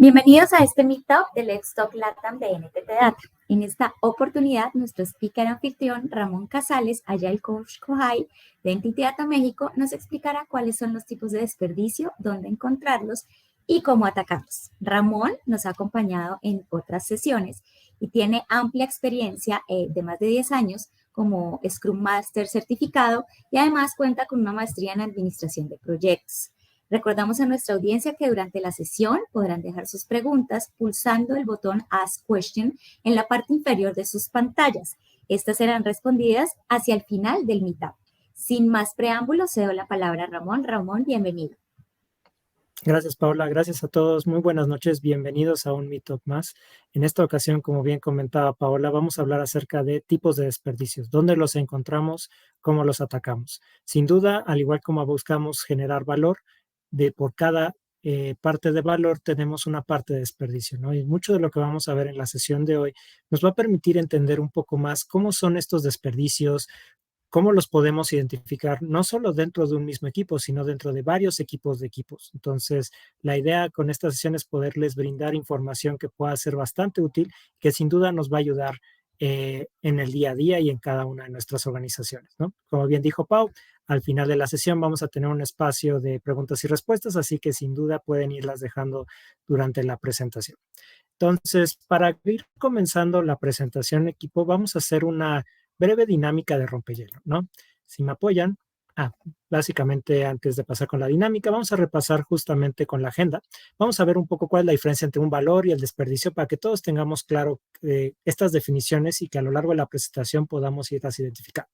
Bienvenidos a este Meetup de Let's Talk LATAM de NTT Data. En esta oportunidad, nuestro speaker anfitrión, Ramón Casales, Agile Coach Kohai de NTT Data México, nos explicará cuáles son los tipos de desperdicio, dónde encontrarlos y cómo atacarlos. Ramón nos ha acompañado en otras sesiones y tiene amplia experiencia de más de 10 años como Scrum Master certificado y además cuenta con una maestría en Administración de Proyectos. Recordamos a nuestra audiencia que durante la sesión podrán dejar sus preguntas pulsando el botón Ask Question en la parte inferior de sus pantallas. Estas serán respondidas hacia el final del Meetup. Sin más preámbulos, cedo la palabra a Ramón. Ramón, bienvenido. Gracias, Paula. Gracias a todos. Muy buenas noches. Bienvenidos a un Meetup más. En esta ocasión, como bien comentaba Paola, vamos a hablar acerca de tipos de desperdicios, dónde los encontramos, cómo los atacamos. Sin duda, al igual como buscamos generar valor, por cada parte de valor tenemos una parte de desperdicio, ¿no? Y mucho de lo que vamos a ver en la sesión de hoy nos va a permitir entender un poco más cómo son estos desperdicios, cómo los podemos identificar, no solo dentro de un mismo equipo, sino dentro de varios equipos de equipos. Entonces, la idea con esta sesión es poderles brindar información que pueda ser bastante útil, que sin duda nos va a ayudar en el día a día y en cada una de nuestras organizaciones, ¿no? Como bien dijo Pau, al final de la sesión vamos a tener un espacio de preguntas y respuestas, así que sin duda pueden irlas dejando durante la presentación. Entonces, para ir comenzando la presentación, equipo, vamos a hacer una breve dinámica de rompehielo, ¿no? Si me apoyan, básicamente antes de pasar con la dinámica, vamos a repasar justamente con la agenda. Vamos a ver un poco cuál es la diferencia entre un valor y el desperdicio para que todos tengamos claro estas definiciones y que a lo largo de la presentación podamos irlas identificando.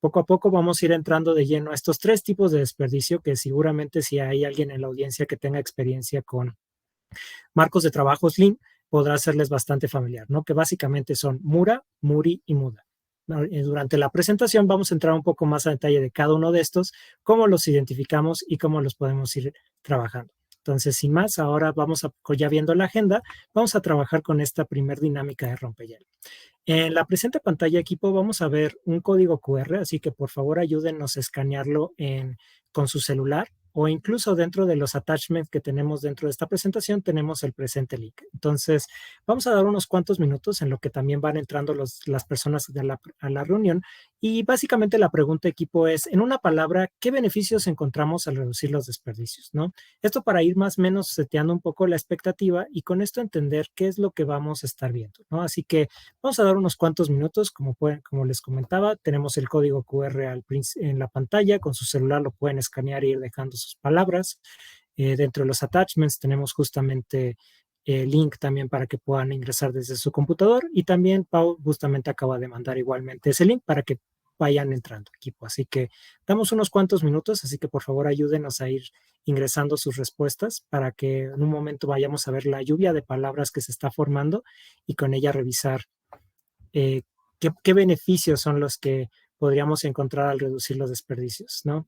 Poco a poco vamos a ir entrando de lleno a estos tres tipos de desperdicio que seguramente si hay alguien en la audiencia que tenga experiencia con marcos de trabajo Lean, podrá serles bastante familiar, ¿no? Que básicamente son Mura, Muri y Muda. Durante la presentación vamos a entrar un poco más a detalle de cada uno de estos, cómo los identificamos y cómo los podemos ir trabajando. Entonces, sin más, ahora ya viendo la agenda, vamos a trabajar con esta primer dinámica de rompehielo. En la presente pantalla, equipo, vamos a ver un código QR, así que por favor ayúdenos a escanearlo con su celular o incluso dentro de los attachments que tenemos dentro de esta presentación tenemos el presente link. Entonces, vamos a dar unos cuantos minutos en lo que también van entrando las personas a la reunión y básicamente la pregunta, equipo, es, en una palabra, ¿qué beneficios encontramos al reducir los desperdicios, ¿no? Esto para ir más o menos seteando un poco la expectativa y con esto entender qué es lo que vamos a estar viendo, ¿no? Así que vamos a dar unos cuantos minutos, como les comentaba, tenemos el código QR en la pantalla, con su celular lo pueden escanear e ir dejando sus palabras. Dentro de los attachments tenemos justamente el link también para que puedan ingresar desde su computador y también Pau justamente acaba de mandar igualmente ese link para que vayan entrando, equipo. Así que damos unos cuantos minutos, así que por favor ayúdenos a ir ingresando sus respuestas para que en un momento vayamos a ver la lluvia de palabras que se está formando y con ella revisar qué beneficios son los que podríamos encontrar al reducir los desperdicios, ¿no?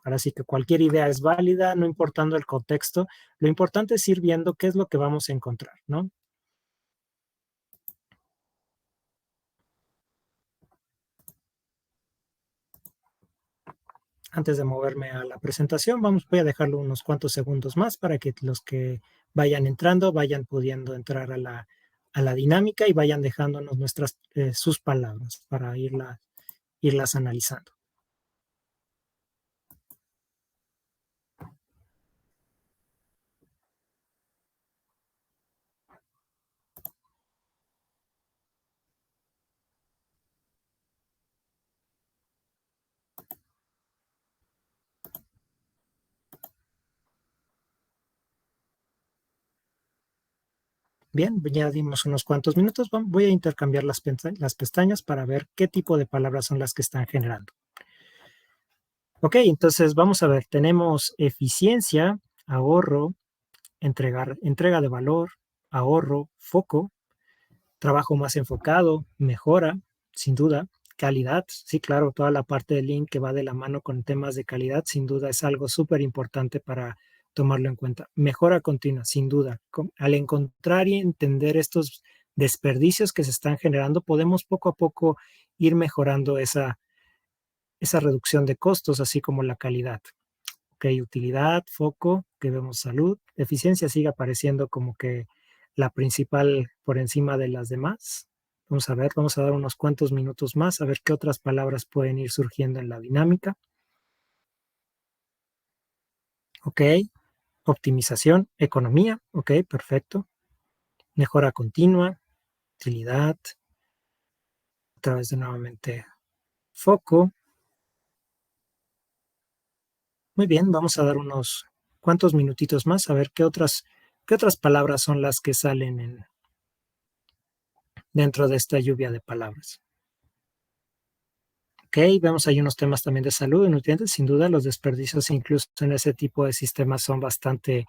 Ahora sí que cualquier idea es válida, no importando el contexto. Lo importante es ir viendo qué es lo que vamos a encontrar, ¿no? Antes de moverme a la presentación, voy a dejarlo unos cuantos segundos más para que los que vayan entrando vayan pudiendo entrar a la dinámica y vayan dejándonos sus palabras para irlas analizando. Bien, ya dimos unos cuantos minutos. Voy a intercambiar las pestañas para ver qué tipo de palabras son las que están generando. Ok, entonces vamos a ver. Tenemos eficiencia, ahorro, entrega de valor, ahorro, foco, trabajo más enfocado, mejora, sin duda, calidad. Sí, claro, toda la parte del link que va de la mano con temas de calidad, sin duda es algo súper importante para tomarlo en cuenta. Mejora continua, sin duda. Al encontrar y entender estos desperdicios que se están generando, podemos poco a poco ir mejorando esa reducción de costos, así como la calidad. ¿Ok? Ok, utilidad, foco, que vemos salud. Eficiencia sigue apareciendo como que la principal por encima de las demás. Vamos a ver, vamos a dar unos cuantos minutos más a ver qué otras palabras pueden ir surgiendo en la dinámica. Ok, optimización, economía, ok, perfecto. Mejora continua, utilidad, otra vez de nuevamente foco. Muy bien, vamos a dar unos cuantos minutitos más a ver qué otras palabras son las que salen dentro de esta lluvia de palabras. Ok, vemos ahí unos temas también de salud y nutrientes. Sin duda, los desperdicios incluso en ese tipo de sistemas son bastante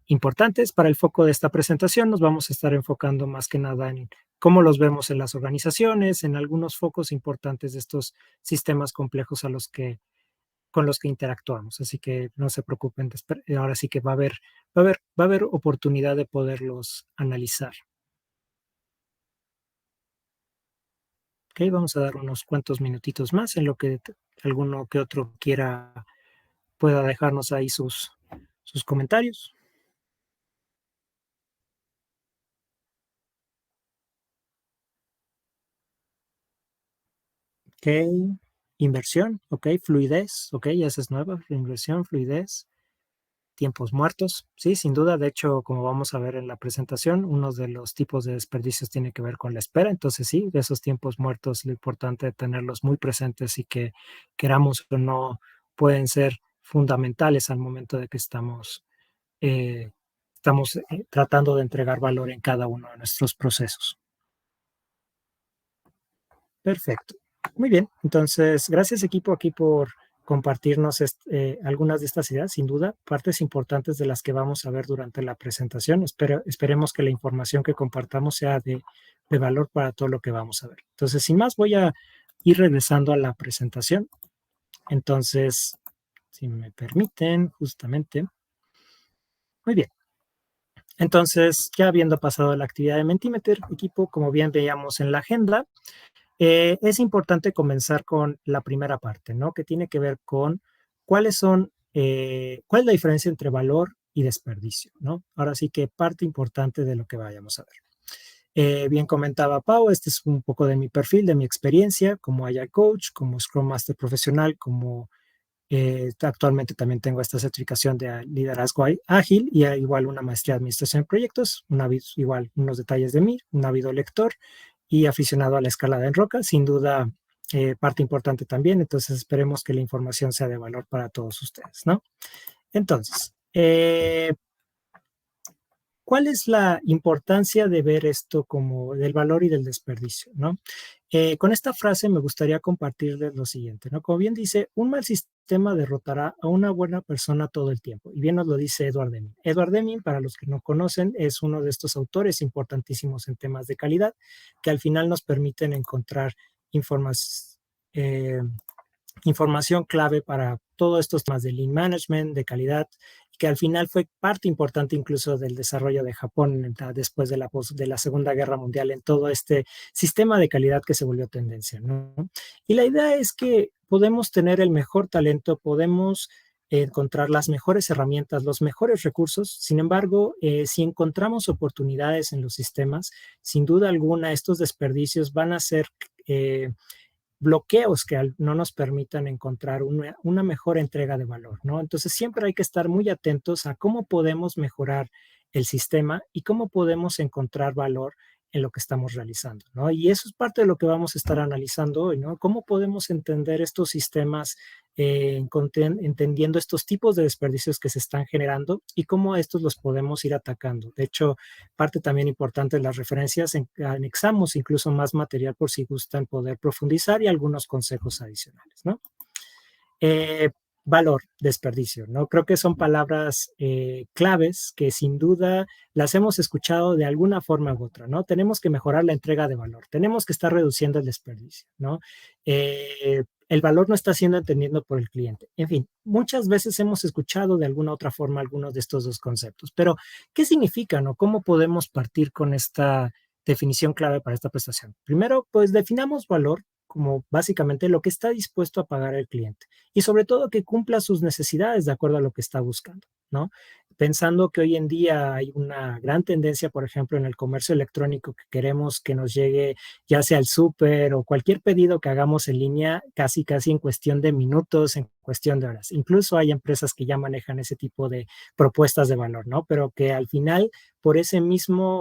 importantes. Para el foco de esta presentación nos vamos a estar enfocando más que nada en cómo los vemos en las organizaciones, en algunos focos importantes de estos sistemas complejos con los que interactuamos. Así que no se preocupen, ahora sí que va a haber oportunidad de poderlos analizar. Ok, vamos a dar unos cuantos minutitos más en lo que alguno que otro pueda dejarnos ahí sus comentarios. Ok, inversión, ok, fluidez, ok, esa es nueva, inversión, fluidez, tiempos muertos, sí, sin duda, de hecho, como vamos a ver en la presentación, uno de los tipos de desperdicios tiene que ver con la espera, entonces sí, de esos tiempos muertos, lo importante es tenerlos muy presentes y que queramos o no, pueden ser fundamentales al momento de que eh, estamos tratando de entregar valor en cada uno de nuestros procesos. Perfecto. Muy bien. Entonces, gracias equipo aquí por compartirnos algunas de estas ideas, sin duda, partes importantes de las que vamos a ver durante la presentación. Esperemos que la información que compartamos sea de valor para todo lo que vamos a ver. Entonces, sin más, voy a ir regresando a la presentación. Entonces, si me permiten, justamente. Muy bien. Entonces, ya habiendo pasado la actividad de Mentimeter, equipo, como bien veíamos en la agenda, es importante comenzar con la primera parte, ¿no? Que tiene que ver con cuál es la diferencia entre valor y desperdicio, ¿no? Ahora sí que parte importante de lo que vayamos a ver. Bien comentaba Pau, este es un poco de mi perfil, de mi experiencia como Agile Coach, como Scrum Master profesional, como actualmente también tengo esta certificación de liderazgo ágil y igual una maestría de administración de proyectos, igual unos detalles de mí, un ávido lector y aficionado a la escalada en roca, sin duda parte importante también, entonces esperemos que la información sea de valor para todos ustedes, ¿no? Entonces, ¿cuál es la importancia de ver esto como del valor y del desperdicio, ¿no? Con esta frase me gustaría compartirles lo siguiente, ¿no? Como bien dice, un mal sistema derrotará a una buena persona todo el tiempo. Y bien nos lo dice Edward Deming. Edward Deming, para los que no conocen, es uno de estos autores importantísimos en temas de calidad que al final nos permiten encontrar información clave para todos estos temas de lean management, de calidad, que al final fue parte importante incluso del desarrollo de Japón después de la Segunda Guerra Mundial en todo este sistema de calidad que se volvió tendencia, ¿no? Y la idea es que podemos tener el mejor talento, podemos encontrar las mejores herramientas, los mejores recursos. Sin embargo, si encontramos oportunidades en los sistemas, sin duda alguna estos desperdicios van a ser bloqueos que no nos permitan encontrar una mejor entrega de valor, ¿no? Entonces siempre hay que estar muy atentos a cómo podemos mejorar el sistema y cómo podemos encontrar valor en lo que estamos realizando, ¿no? Y eso es parte de lo que vamos a estar analizando hoy, ¿no? ¿Cómo podemos entender estos sistemas, entendiendo estos tipos de desperdicios que se están generando y cómo estos los podemos ir atacando? De hecho, parte también importante de las referencias, anexamos incluso más material por si gustan poder profundizar y algunos consejos adicionales, ¿no? Valor, desperdicio, ¿no? Creo que son palabras claves que sin duda las hemos escuchado de alguna forma u otra, ¿no? Tenemos que mejorar la entrega de valor, tenemos que estar reduciendo el desperdicio, ¿no? El valor no está siendo entendido por el cliente. En fin, muchas veces hemos escuchado de alguna otra forma algunos de estos dos conceptos, pero ¿qué significan o cómo podemos partir con esta definición clave para esta prestación? Primero, pues definamos valor como básicamente lo que está dispuesto a pagar el cliente y sobre todo que cumpla sus necesidades de acuerdo a lo que está buscando, ¿no? Pensando que hoy en día hay una gran tendencia, por ejemplo, en el comercio electrónico, que queremos que nos llegue ya sea el súper o cualquier pedido que hagamos en línea, casi en cuestión de minutos, en cuestión de horas. Incluso hay empresas que ya manejan ese tipo de propuestas de valor, ¿no? Pero que al final, por esa misma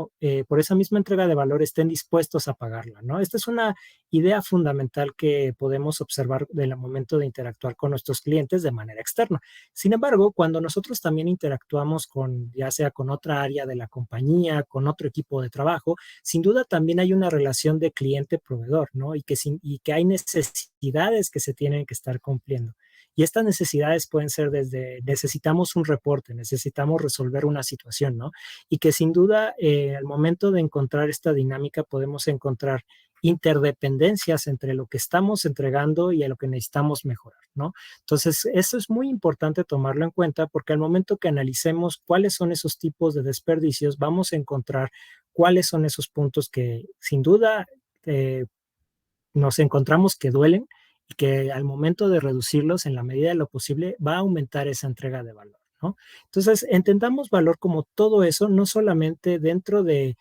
entrega de valor, estén dispuestos a pagarla, ¿no? Esta es una idea fundamental que podemos observar del momento de interactuar con nuestros clientes de manera externa. Sin embargo, cuando nosotros también interactuamos con, ya sea con otra área de la compañía, con otro equipo de trabajo, sin duda también hay una relación de cliente-proveedor, ¿no? Y que hay necesidades que se tienen que estar cumpliendo. Y estas necesidades pueden ser desde necesitamos un reporte, necesitamos resolver una situación, ¿no? Y que sin duda al momento de encontrar esta dinámica podemos encontrar interdependencias entre lo que estamos entregando y a lo que necesitamos mejorar, ¿no? Entonces, eso es muy importante tomarlo en cuenta porque al momento que analicemos cuáles son esos tipos de desperdicios, vamos a encontrar cuáles son esos puntos que sin duda eh, nos encontramos que duelen y que al momento de reducirlos en la medida de lo posible va a aumentar esa entrega de valor, ¿no? Entonces, entendamos valor como todo eso, no solamente dentro de,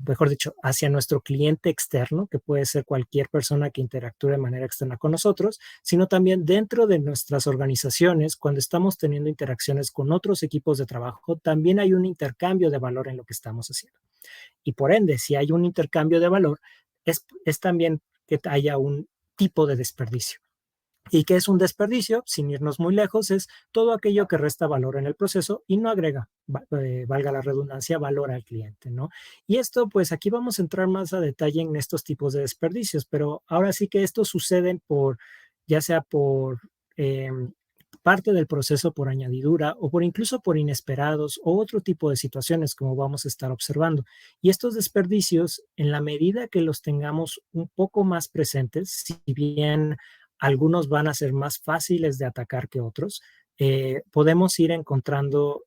mejor dicho, hacia nuestro cliente externo, que puede ser cualquier persona que interactúe de manera externa con nosotros, sino también dentro de nuestras organizaciones, cuando estamos teniendo interacciones con otros equipos de trabajo, también hay un intercambio de valor en lo que estamos haciendo. Y por ende, si hay un intercambio de valor, es también que haya un tipo de desperdicio. ¿Y qué es un desperdicio? Sin irnos muy lejos, es todo aquello que resta valor en el proceso y no agrega, valga la redundancia, valor al cliente, ¿no? Y esto, pues aquí vamos a entrar más a detalle en estos tipos de desperdicios, pero ahora sí que esto sucede por, ya sea por parte del proceso por añadidura o por incluso por inesperados o otro tipo de situaciones como vamos a estar observando. Y estos desperdicios, en la medida que los tengamos un poco más presentes, si bien algunos van a ser más fáciles de atacar que otros, podemos ir encontrando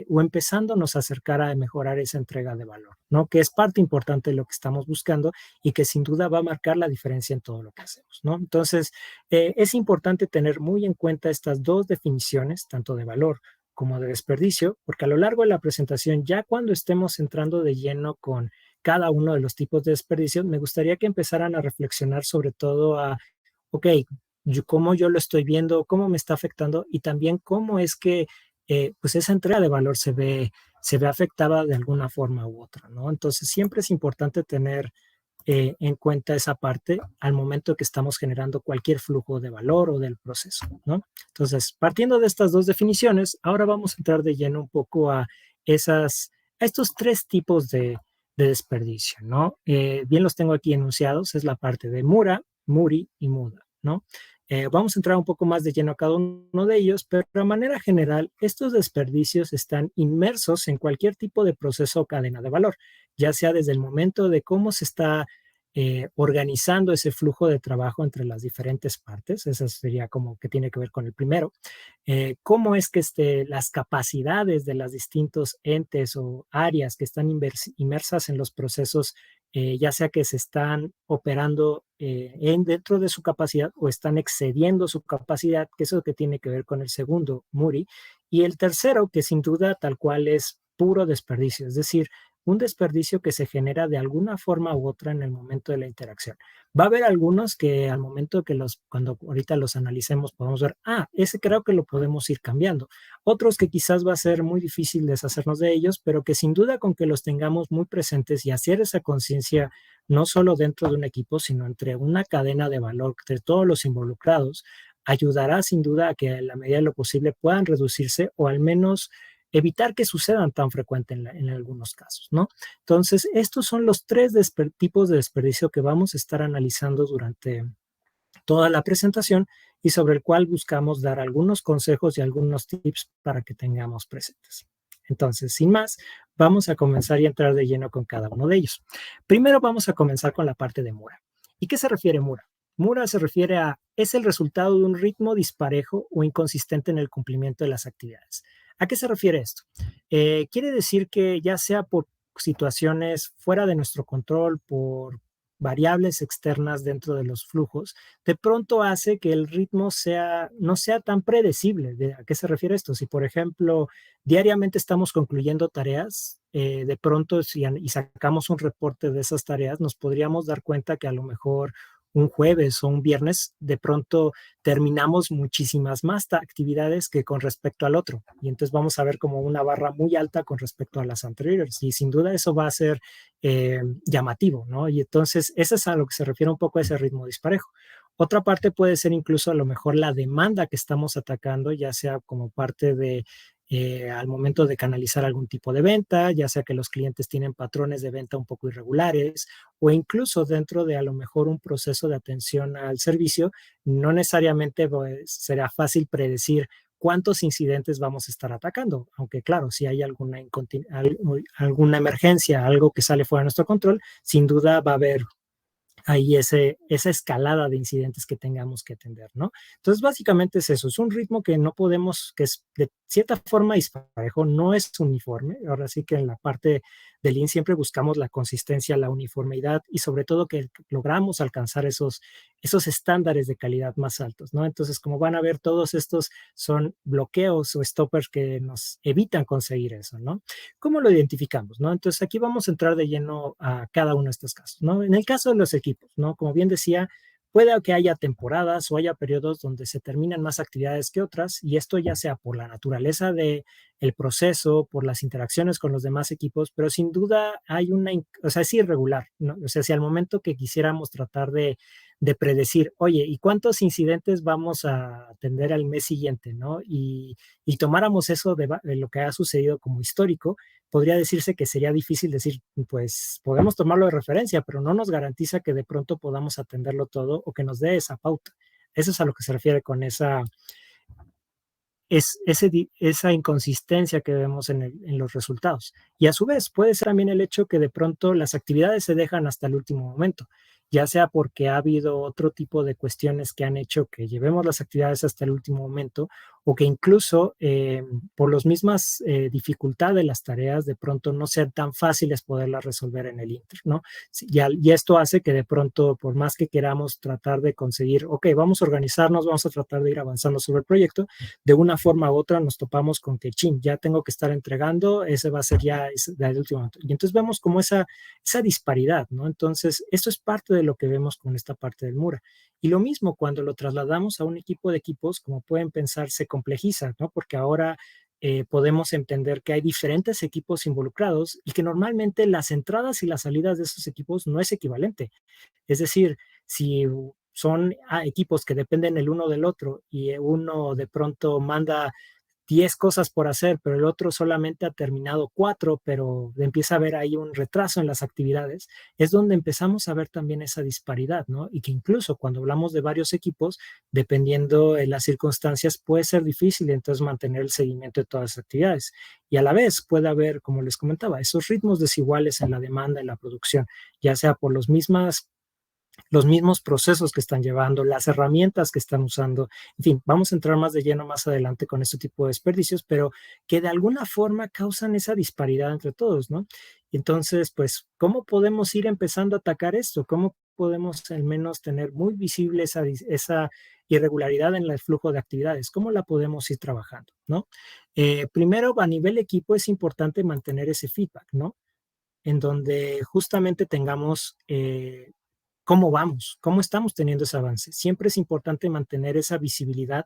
o empezándonos a acercar a mejorar esa entrega de valor, ¿no? Que es parte importante de lo que estamos buscando y que sin duda va a marcar la diferencia en todo lo que hacemos, ¿no? Entonces, es importante tener muy en cuenta estas dos definiciones, tanto de valor como de desperdicio, porque a lo largo de la presentación, ya cuando estemos entrando de lleno con cada uno de los tipos de desperdicio, me gustaría que empezaran a reflexionar sobre todo a ok, cómo yo lo estoy viendo, cómo me está afectando y también cómo es que pues esa entrega de valor se ve afectada de alguna forma u otra, ¿no? Entonces siempre es importante tener en cuenta esa parte al momento que estamos generando cualquier flujo de valor o del proceso, ¿no? Entonces, partiendo de estas dos definiciones, ahora vamos a entrar de lleno un poco a estos tres tipos de desperdicio, ¿no? Bien los tengo aquí enunciados, es la parte de Mura, Muri y Muda, ¿no? Vamos a entrar un poco más de lleno a cada uno de ellos, pero de manera general, estos desperdicios están inmersos en cualquier tipo de proceso o cadena de valor, ya sea desde el momento de cómo se está organizando ese flujo de trabajo entre las diferentes partes, eso sería como que tiene que ver con el primero, cómo es que las capacidades de los distintos entes o áreas que están inmersas en los procesos, ya sea que se están operando dentro de su capacidad o están excediendo su capacidad, que eso que tiene que ver con el segundo, Muri, y el tercero, que sin duda tal cual es puro desperdicio, es decir, un desperdicio que se genera de alguna forma u otra en el momento de la interacción. Va a haber algunos que al momento que cuando ahorita los analicemos, podemos ver, ese creo que lo podemos ir cambiando. Otros que quizás va a ser muy difícil deshacernos de ellos, pero que sin duda con que los tengamos muy presentes y hacer esa conciencia, no solo dentro de un equipo, sino entre una cadena de valor de todos los involucrados, ayudará sin duda a que a la medida de lo posible puedan reducirse o al menos evitar que sucedan tan frecuente en algunos casos, ¿no? Entonces, estos son los tres tipos de desperdicio que vamos a estar analizando durante toda la presentación y sobre el cual buscamos dar algunos consejos y algunos tips para que tengamos presentes. Entonces, sin más, vamos a comenzar y entrar de lleno con cada uno de ellos. Primero vamos a comenzar con la parte de Mura. ¿Y qué se refiere Mura? Mura se refiere a, es el resultado de un ritmo disparejo o inconsistente en el cumplimiento de las actividades. ¿A qué se refiere esto? Quiere decir que ya sea por situaciones fuera de nuestro control, por variables externas dentro de los flujos, de pronto hace que el ritmo no sea tan predecible. ¿A qué se refiere esto? Si, por ejemplo, diariamente estamos concluyendo tareas, de pronto y sacamos un reporte de esas tareas, nos podríamos dar cuenta que a lo mejor un jueves o un viernes, de pronto terminamos muchísimas más actividades que con respecto al otro. Y entonces vamos a ver como una barra muy alta con respecto a las anteriores. Y sin duda eso va a ser llamativo, ¿no? Y entonces eso es a lo que se refiere un poco a ese ritmo disparejo. Otra parte puede ser incluso a lo mejor la demanda que estamos atacando, ya sea como parte de al momento de canalizar algún tipo de venta, ya sea que los clientes tienen patrones de venta un poco irregulares o incluso dentro de a lo mejor un proceso de atención al servicio, no necesariamente pues, será fácil predecir cuántos incidentes vamos a estar atacando, aunque claro, si hay alguna emergencia, algo que sale fuera de nuestro control, sin duda va a haber ahí esa escalada de incidentes que tengamos que atender, ¿no? Entonces, básicamente es eso, es un ritmo que no podemos, que es de cierta forma disparejo, no es uniforme. Ahora sí que en la parte del Lean siempre buscamos la consistencia, la uniformidad y sobre todo que logramos alcanzar esos estándares de calidad más altos, ¿no? Entonces, como van a ver, todos estos son bloqueos o stoppers que nos evitan conseguir eso, ¿no? ¿Cómo lo identificamos, no? Entonces, aquí vamos a entrar de lleno a cada uno de estos casos, ¿no? En el caso de los equipos, ¿no? Como bien decía, puede que haya temporadas o haya periodos donde se terminan más actividades que otras y esto ya sea por la naturaleza del proceso, por las interacciones con los demás equipos, pero sin duda hay o sea, es irregular, ¿no? O sea, si al momento que quisiéramos tratar de predecir, oye, ¿y cuántos incidentes vamos a atender al mes siguiente, ¿no? Y tomáramos eso de lo que ha sucedido como histórico, podría decirse que sería difícil decir, pues podemos tomarlo de referencia, pero no nos garantiza que de pronto podamos atenderlo todo o que nos dé esa pauta. Eso es a lo que se refiere con esa inconsistencia que vemos en los resultados. Y a su vez puede ser también el hecho que de pronto las actividades se dejan hasta el último momento, ya sea porque ha habido otro tipo de cuestiones que han hecho que llevemos las actividades hasta el último momento o que incluso por las mismas dificultades de las tareas de pronto no sean tan fáciles poderlas resolver en el Inter, ¿no? Y esto hace que de pronto, por más que queramos tratar de conseguir, ok, vamos a organizarnos, vamos a tratar de ir avanzando sobre el proyecto, de una forma u otra nos topamos con que, chin, ya tengo que estar entregando, ese va a ser ya el último momento. Y entonces vemos como esa disparidad, ¿no? Entonces, esto es parte de lo que vemos con esta parte del Mura. Y lo mismo cuando lo trasladamos a un equipo de equipos, como pueden pensar, se complejiza, ¿no? Porque ahora podemos entender que hay diferentes equipos involucrados y que normalmente las entradas y las salidas de esos equipos no es equivalente. Es decir, si son equipos que dependen el uno del otro y uno de pronto manda 10 cosas por hacer, pero el otro solamente ha terminado 4, pero empieza a haber ahí un retraso en las actividades, es donde empezamos a ver también esa disparidad, ¿no? Y que incluso cuando hablamos de varios equipos, dependiendo de las circunstancias, puede ser difícil entonces mantener el seguimiento de todas las actividades. Y a la vez puede haber, como les comentaba, esos ritmos desiguales en la demanda, en la producción, ya sea por los mismos procesos que están llevando, las herramientas que están usando. En fin, vamos a entrar más de lleno más adelante con este tipo de desperdicios, pero que de alguna forma causan esa disparidad entre todos, ¿no? Entonces, pues, ¿cómo podemos ir empezando a atacar esto? ¿Cómo podemos al menos tener muy visible esa irregularidad en el flujo de actividades? ¿Cómo la podemos ir trabajando, ¿no? Primero, a nivel equipo es importante mantener ese feedback, ¿no? En donde justamente tengamos cómo vamos, cómo estamos teniendo ese avance. Siempre es importante mantener esa visibilidad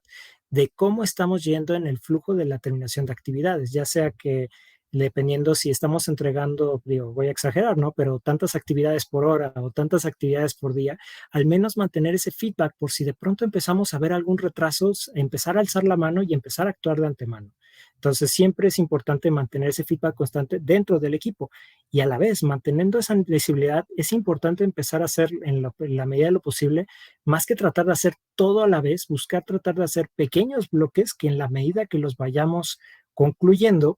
de cómo estamos yendo en el flujo de la terminación de actividades, ya sea que dependiendo si estamos entregando, digo, voy a exagerar, ¿no? Pero tantas actividades por hora o tantas actividades por día, al menos mantener ese feedback por si de pronto empezamos a ver algún retraso, empezar a alzar la mano y empezar a actuar de antemano. Entonces, siempre es importante mantener ese feedback constante dentro del equipo y a la vez, manteniendo esa visibilidad, es importante empezar a hacer en la medida de lo posible, más que tratar de hacer todo a la vez, buscar tratar de hacer pequeños bloques que en la medida que los vayamos concluyendo,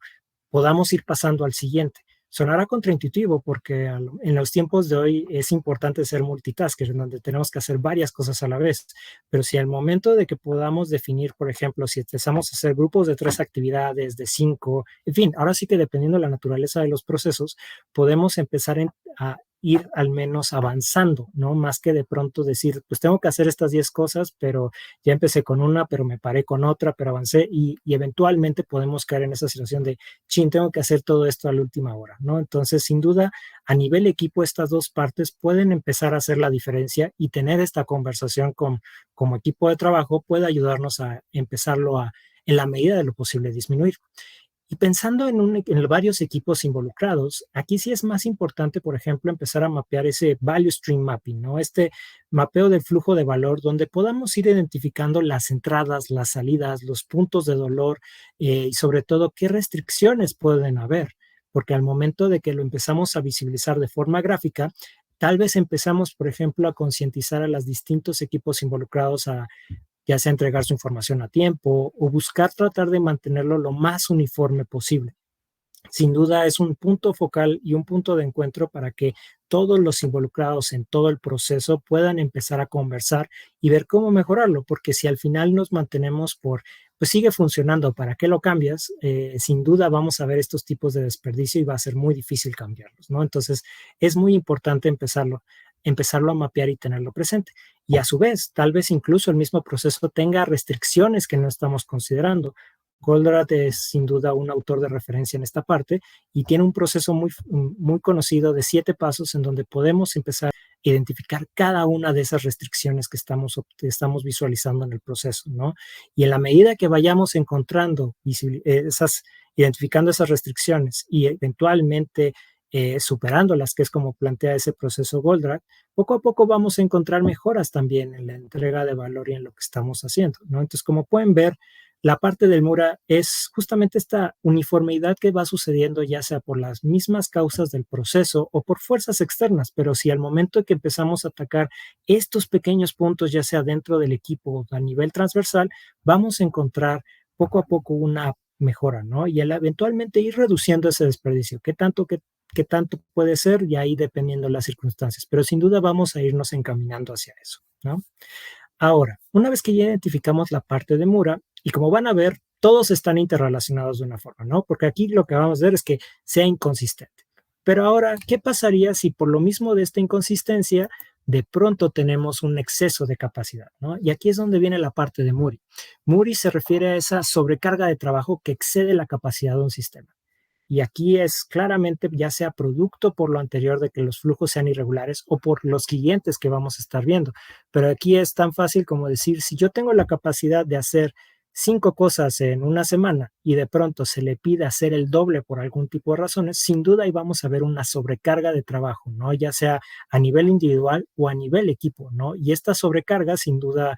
podamos ir pasando al siguiente. Sonará contraintuitivo porque en los tiempos de hoy es importante ser multitasker, en donde tenemos que hacer varias cosas a la vez. Pero si al momento de que podamos definir, por ejemplo, si empezamos a hacer grupos de 3 actividades, de 5, en fin, ahora sí que dependiendo de la naturaleza de los procesos, podemos empezar a ir al menos avanzando, ¿no? Más que de pronto decir, pues tengo que hacer estas 10 cosas, pero ya empecé con una, pero me paré con otra, pero avancé y eventualmente podemos caer en esa situación de, chin, tengo que hacer todo esto a la última hora, ¿no? Entonces, sin duda, a nivel equipo, estas dos partes pueden empezar a hacer la diferencia y tener esta conversación como equipo de trabajo puede ayudarnos a empezarlo en la medida de lo posible, disminuir. Y pensando en varios equipos involucrados, aquí sí es más importante, por ejemplo, empezar a mapear ese value stream mapping, ¿no? Este mapeo del flujo de valor donde podamos ir identificando las entradas, las salidas, los puntos de dolor y sobre todo qué restricciones pueden haber, porque al momento de que lo empezamos a visibilizar de forma gráfica, tal vez empezamos, por ejemplo, a concientizar a los distintos equipos involucrados a ya sea entregar su información a tiempo o buscar tratar de mantenerlo lo más uniforme posible. Sin duda es un punto focal y un punto de encuentro para que todos los involucrados en todo el proceso puedan empezar a conversar y ver cómo mejorarlo, porque si al final nos mantenemos pues sigue funcionando, ¿para qué lo cambias? Sin duda vamos a ver estos tipos de desperdicio y va a ser muy difícil cambiarlos, ¿no? Entonces es muy importante empezarlo a mapear y tenerlo presente. Y a su vez, tal vez incluso el mismo proceso tenga restricciones que no estamos considerando. Goldratt es sin duda un autor de referencia en esta parte y tiene un proceso muy conocido de 7 pasos en donde podemos empezar a identificar cada una de esas restricciones que estamos visualizando en el proceso, ¿no? Y en la medida que vayamos encontrando, identificando esas restricciones y eventualmente superándolas, que es como plantea ese proceso Goldratt, poco a poco vamos a encontrar mejoras también en la entrega de valor y en lo que estamos haciendo, ¿no? Entonces, como pueden ver, la parte del Mura es justamente esta uniformidad que va sucediendo ya sea por las mismas causas del proceso o por fuerzas externas, pero si al momento de que empezamos a atacar estos pequeños puntos, ya sea dentro del equipo o a nivel transversal, vamos a encontrar poco a poco una mejora, ¿no? Y eventualmente ir reduciendo ese desperdicio. ¿Qué tanto puede ser? Y ahí dependiendo de las circunstancias, pero sin duda vamos a irnos encaminando hacia eso, ¿no? Ahora, una vez que ya identificamos la parte de Mura, y como van a ver, todos están interrelacionados de una forma, ¿no? Porque aquí lo que vamos a ver es que sea inconsistente. Pero ahora, ¿qué pasaría si por lo mismo de esta inconsistencia, de pronto tenemos un exceso de capacidad, ¿no? Y aquí es donde viene la parte de Muri. Muri se refiere a esa sobrecarga de trabajo que excede la capacidad de un sistema. Y aquí es claramente ya sea producto por lo anterior de que los flujos sean irregulares o por los siguientes que vamos a estar viendo. Pero aquí es tan fácil como decir, si yo tengo la capacidad de hacer 5 cosas en una semana y de pronto se le pide hacer el doble por algún tipo de razones, sin duda ahí vamos a ver una sobrecarga de trabajo, ¿no? Ya sea a nivel individual o a nivel equipo, ¿no? Y esta sobrecarga sin duda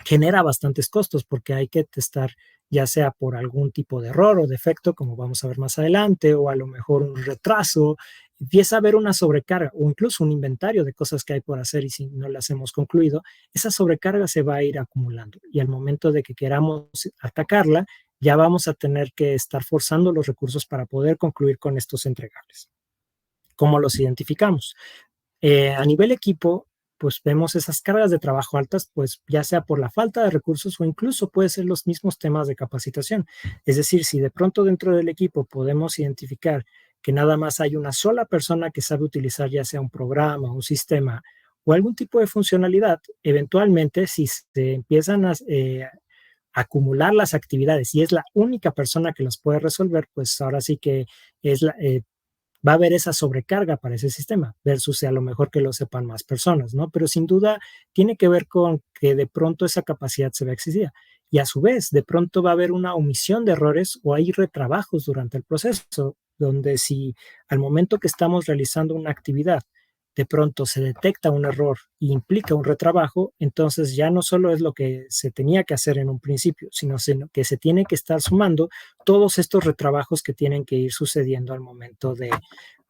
genera bastantes costos porque hay que testar ya sea por algún tipo de error o defecto, como vamos a ver más adelante, o a lo mejor un retraso, empieza a haber una sobrecarga o incluso un inventario de cosas que hay por hacer y si no las hemos concluido, esa sobrecarga se va a ir acumulando y al momento de que queramos atacarla, ya vamos a tener que estar forzando los recursos para poder concluir con estos entregables. ¿Cómo los identificamos? A nivel equipo, pues vemos esas cargas de trabajo altas, pues ya sea por la falta de recursos o incluso puede ser los mismos temas de capacitación. Es decir, si de pronto dentro del equipo podemos identificar que nada más hay una sola persona que sabe utilizar ya sea un programa, un sistema o algún tipo de funcionalidad, eventualmente si se empiezan a acumular las actividades y es la única persona que las puede resolver, pues ahora sí que es va a haber esa sobrecarga para ese sistema versus a lo mejor que lo sepan más personas, ¿no? Pero sin duda tiene que ver con que de pronto esa capacidad se ve excesiva y a su vez de pronto va a haber una omisión de errores o hay retrabajos durante el proceso, donde si al momento que estamos realizando una actividad de pronto se detecta un error e implica un retrabajo, entonces ya no solo es lo que se tenía que hacer en un principio, sino que se tiene que estar sumando todos estos retrabajos que tienen que ir sucediendo al momento de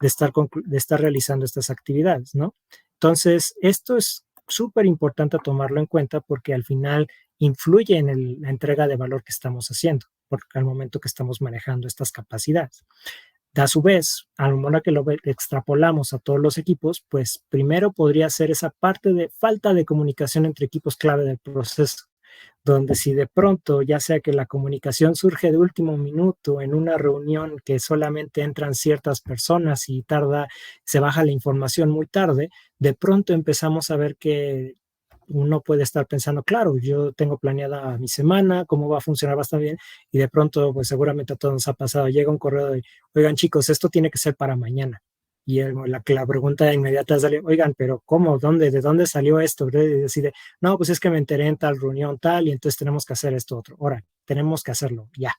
estar realizando estas actividades, ¿no? Entonces, esto es súper importante tomarlo en cuenta porque al final influye en la entrega de valor que estamos haciendo, porque al momento que estamos manejando estas capacidades. A su vez, a lo mejor que lo extrapolamos a todos los equipos, pues primero podría ser esa parte de falta de comunicación entre equipos clave del proceso. donde si de pronto, ya sea que la comunicación surge de último minuto en una reunión que solamente entran ciertas personas y se baja la información muy tarde, de pronto empezamos a ver que uno puede estar pensando, claro, yo tengo planeada mi semana, cómo va a funcionar, va a estar bien, y de pronto, pues seguramente a todos nos ha pasado, llega un correo de, oigan chicos, esto tiene que ser para mañana. Y la pregunta inmediata sale, oigan, pero ¿cómo? ¿Dónde? ¿De dónde salió esto? Y decide, no, pues es que me enteré en tal reunión tal y entonces tenemos que hacer esto otro. Ahora, tenemos que hacerlo ya.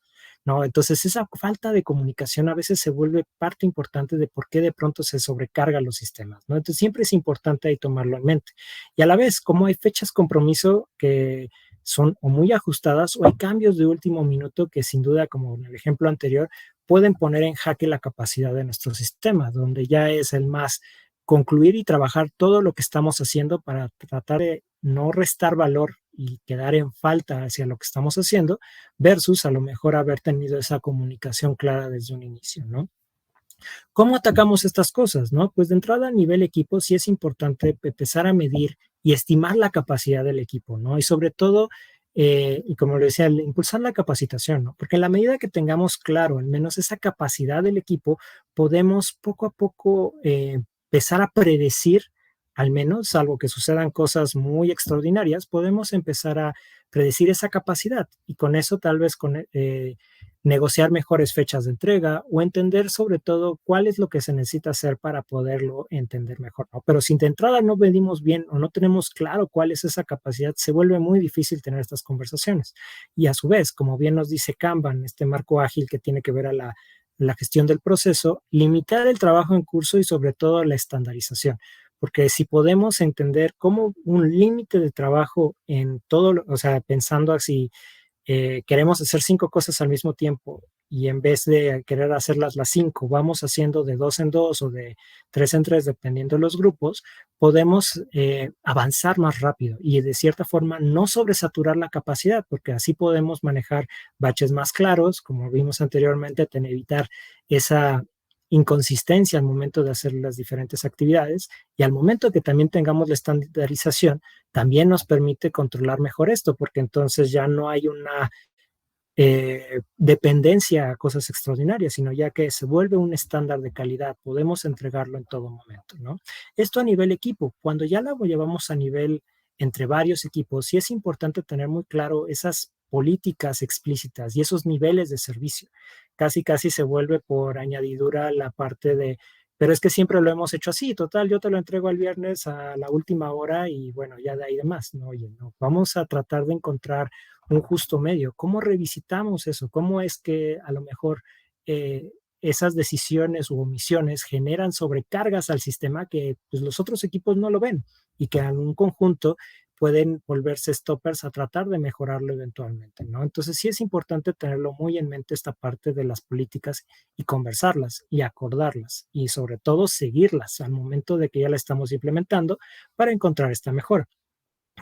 ¿No? Entonces esa falta de comunicación a veces se vuelve parte importante de por qué de pronto se sobrecargan los sistemas, ¿no? Entonces siempre es importante ahí tomarlo en mente. Y a la vez, como hay fechas compromiso que son o muy ajustadas o hay cambios de último minuto que sin duda, como en el ejemplo anterior, pueden poner en jaque la capacidad de nuestro sistema, donde ya es el más concluir y trabajar todo lo que estamos haciendo para tratar de no restar valor y quedar en falta hacia lo que estamos haciendo, versus a lo mejor haber tenido esa comunicación clara desde un inicio, ¿no? ¿Cómo atacamos estas cosas, no? Pues de entrada a nivel equipo sí es importante empezar a medir y estimar la capacidad del equipo, ¿no? Y sobre todo, y como lo decía, impulsar la capacitación, ¿no? Porque en la medida que tengamos claro al menos esa capacidad del equipo, podemos poco a poco empezar a predecir, al menos, salvo que sucedan cosas muy extraordinarias, podemos empezar a predecir esa capacidad y con eso tal vez negociar mejores fechas de entrega o entender sobre todo cuál es lo que se necesita hacer para poderlo entender mejor, ¿no? Pero si de entrada no medimos bien o no tenemos claro cuál es esa capacidad, se vuelve muy difícil tener estas conversaciones. Y a su vez, como bien nos dice Kanban, este marco ágil que tiene que ver a la gestión del proceso, limitar el trabajo en curso y sobre todo la estandarización. Porque si podemos entender cómo un límite de trabajo en todo, o sea, pensando así, queremos hacer 5 cosas al mismo tiempo y en vez de querer hacerlas las 5, vamos haciendo de 2 en 2 o de 3 en 3, dependiendo de los grupos, podemos avanzar más rápido y de cierta forma no sobresaturar la capacidad, porque así podemos manejar baches más claros, como vimos anteriormente, evitar esa inconsistencia al momento de hacer las diferentes actividades y al momento que también tengamos la estandarización, también nos permite controlar mejor esto, porque entonces ya no hay una dependencia a cosas extraordinarias, sino ya que se vuelve un estándar de calidad, podemos entregarlo en todo momento, ¿no? Esto a nivel equipo, cuando ya lo llevamos a nivel entre varios equipos, sí es importante tener muy claro esas políticas explícitas y esos niveles de servicio. Casi se vuelve por añadidura la parte de, pero es que siempre lo hemos hecho así, total, yo te lo entrego el viernes a la última hora y bueno, ya de ahí demás, ¿no? Oye, no, vamos a tratar de encontrar un justo medio. ¿Cómo revisitamos eso? ¿Cómo es que a lo mejor esas decisiones u omisiones generan sobrecargas al sistema que pues, los otros equipos no lo ven y que en un conjunto pueden volverse stoppers a tratar de mejorarlo eventualmente, ¿no? Entonces sí es importante tenerlo muy en mente esta parte de las políticas y conversarlas y acordarlas y sobre todo seguirlas al momento de que ya la estamos implementando para encontrar esta mejora.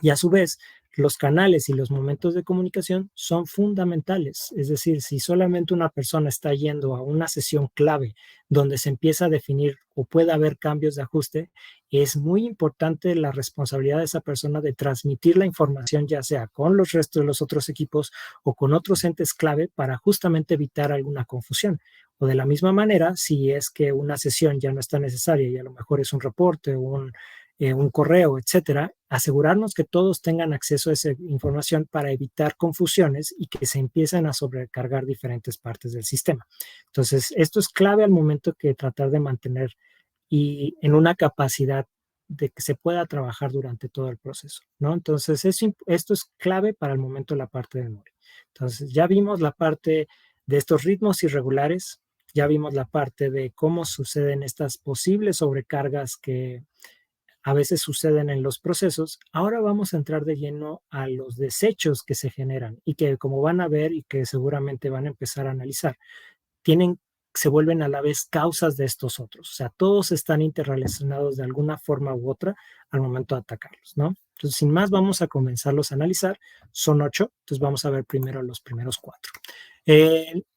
Y a su vez, los canales y los momentos de comunicación son fundamentales. Es decir, si solamente una persona está yendo a una sesión clave donde se empieza a definir o puede haber cambios de ajuste, es muy importante la responsabilidad de esa persona de transmitir la información, ya sea con los restos de los otros equipos o con otros entes clave para justamente evitar alguna confusión. O de la misma manera, si es que una sesión ya no está necesaria y a lo mejor es un reporte o un correo, etcétera, asegurarnos que todos tengan acceso a esa información para evitar confusiones y que se empiecen a sobrecargar diferentes partes del sistema. Entonces, esto es clave al momento que tratar de mantener y en una capacidad de que se pueda trabajar durante todo el proceso, ¿no? Entonces, esto es clave para el momento de la parte de memoria. Entonces, ya vimos la parte de estos ritmos irregulares, ya vimos la parte de cómo suceden estas posibles sobrecargas que a veces suceden en los procesos. Ahora vamos a entrar de lleno a los desechos que se generan y que como van a ver y que seguramente van a empezar a analizar, se vuelven a la vez causas de estos otros. O sea, todos están interrelacionados de alguna forma u otra al momento de atacarlos, ¿no? Entonces, sin más, vamos a comenzarlos a analizar. Son 8, entonces vamos a ver primero los primeros 4.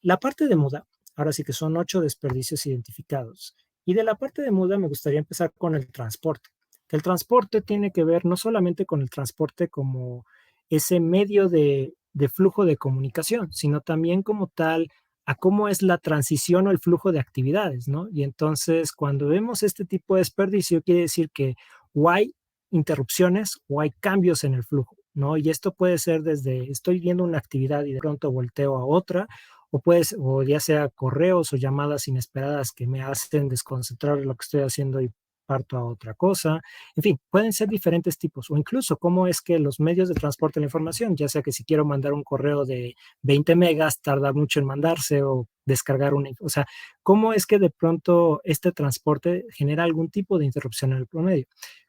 La parte de muda, ahora sí que son 8 desperdicios identificados. Y de la parte de muda me gustaría empezar con el transporte. El transporte tiene que ver no solamente con el transporte como ese medio de flujo de comunicación, sino también como tal a cómo es la transición o el flujo de actividades, ¿no? Y entonces, cuando vemos este tipo de desperdicio, quiere decir que o hay interrupciones o hay cambios en el flujo, ¿no? Y esto puede ser desde estoy viendo una actividad y de pronto volteo a otra, o ya sea correos o llamadas inesperadas que me hacen desconcentrar de lo que estoy haciendo y parto a otra cosa. En fin, pueden ser diferentes tipos, o incluso cómo es que los medios de transporte de la información, ya sea que si quiero mandar un correo de 20 megas, tarda mucho en mandarse o descargar o sea, cómo es que de pronto este transporte genera algún tipo de interrupción en el promedio.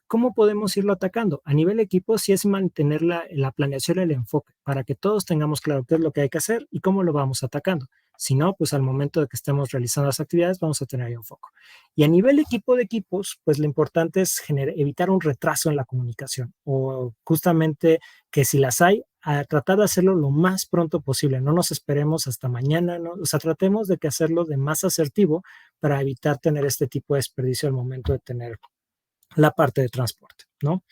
¿Cómo podemos irlo atacando? A nivel equipo, sí es mantener la planeación y el enfoque para que todos tengamos claro qué es lo que hay que hacer y cómo lo vamos atacando. Si no, pues al momento de que estemos realizando las actividades, vamos a tener ahí un foco. Y a nivel equipo de equipos, pues lo importante es evitar un retraso en la comunicación o justamente que si las hay, a tratar de hacerlo lo más pronto posible. No nos esperemos hasta mañana, ¿no? O sea, tratemos de que hacerlo de más asertivo para evitar tener este tipo de desperdicio al momento de tener la parte de transporte, ¿no?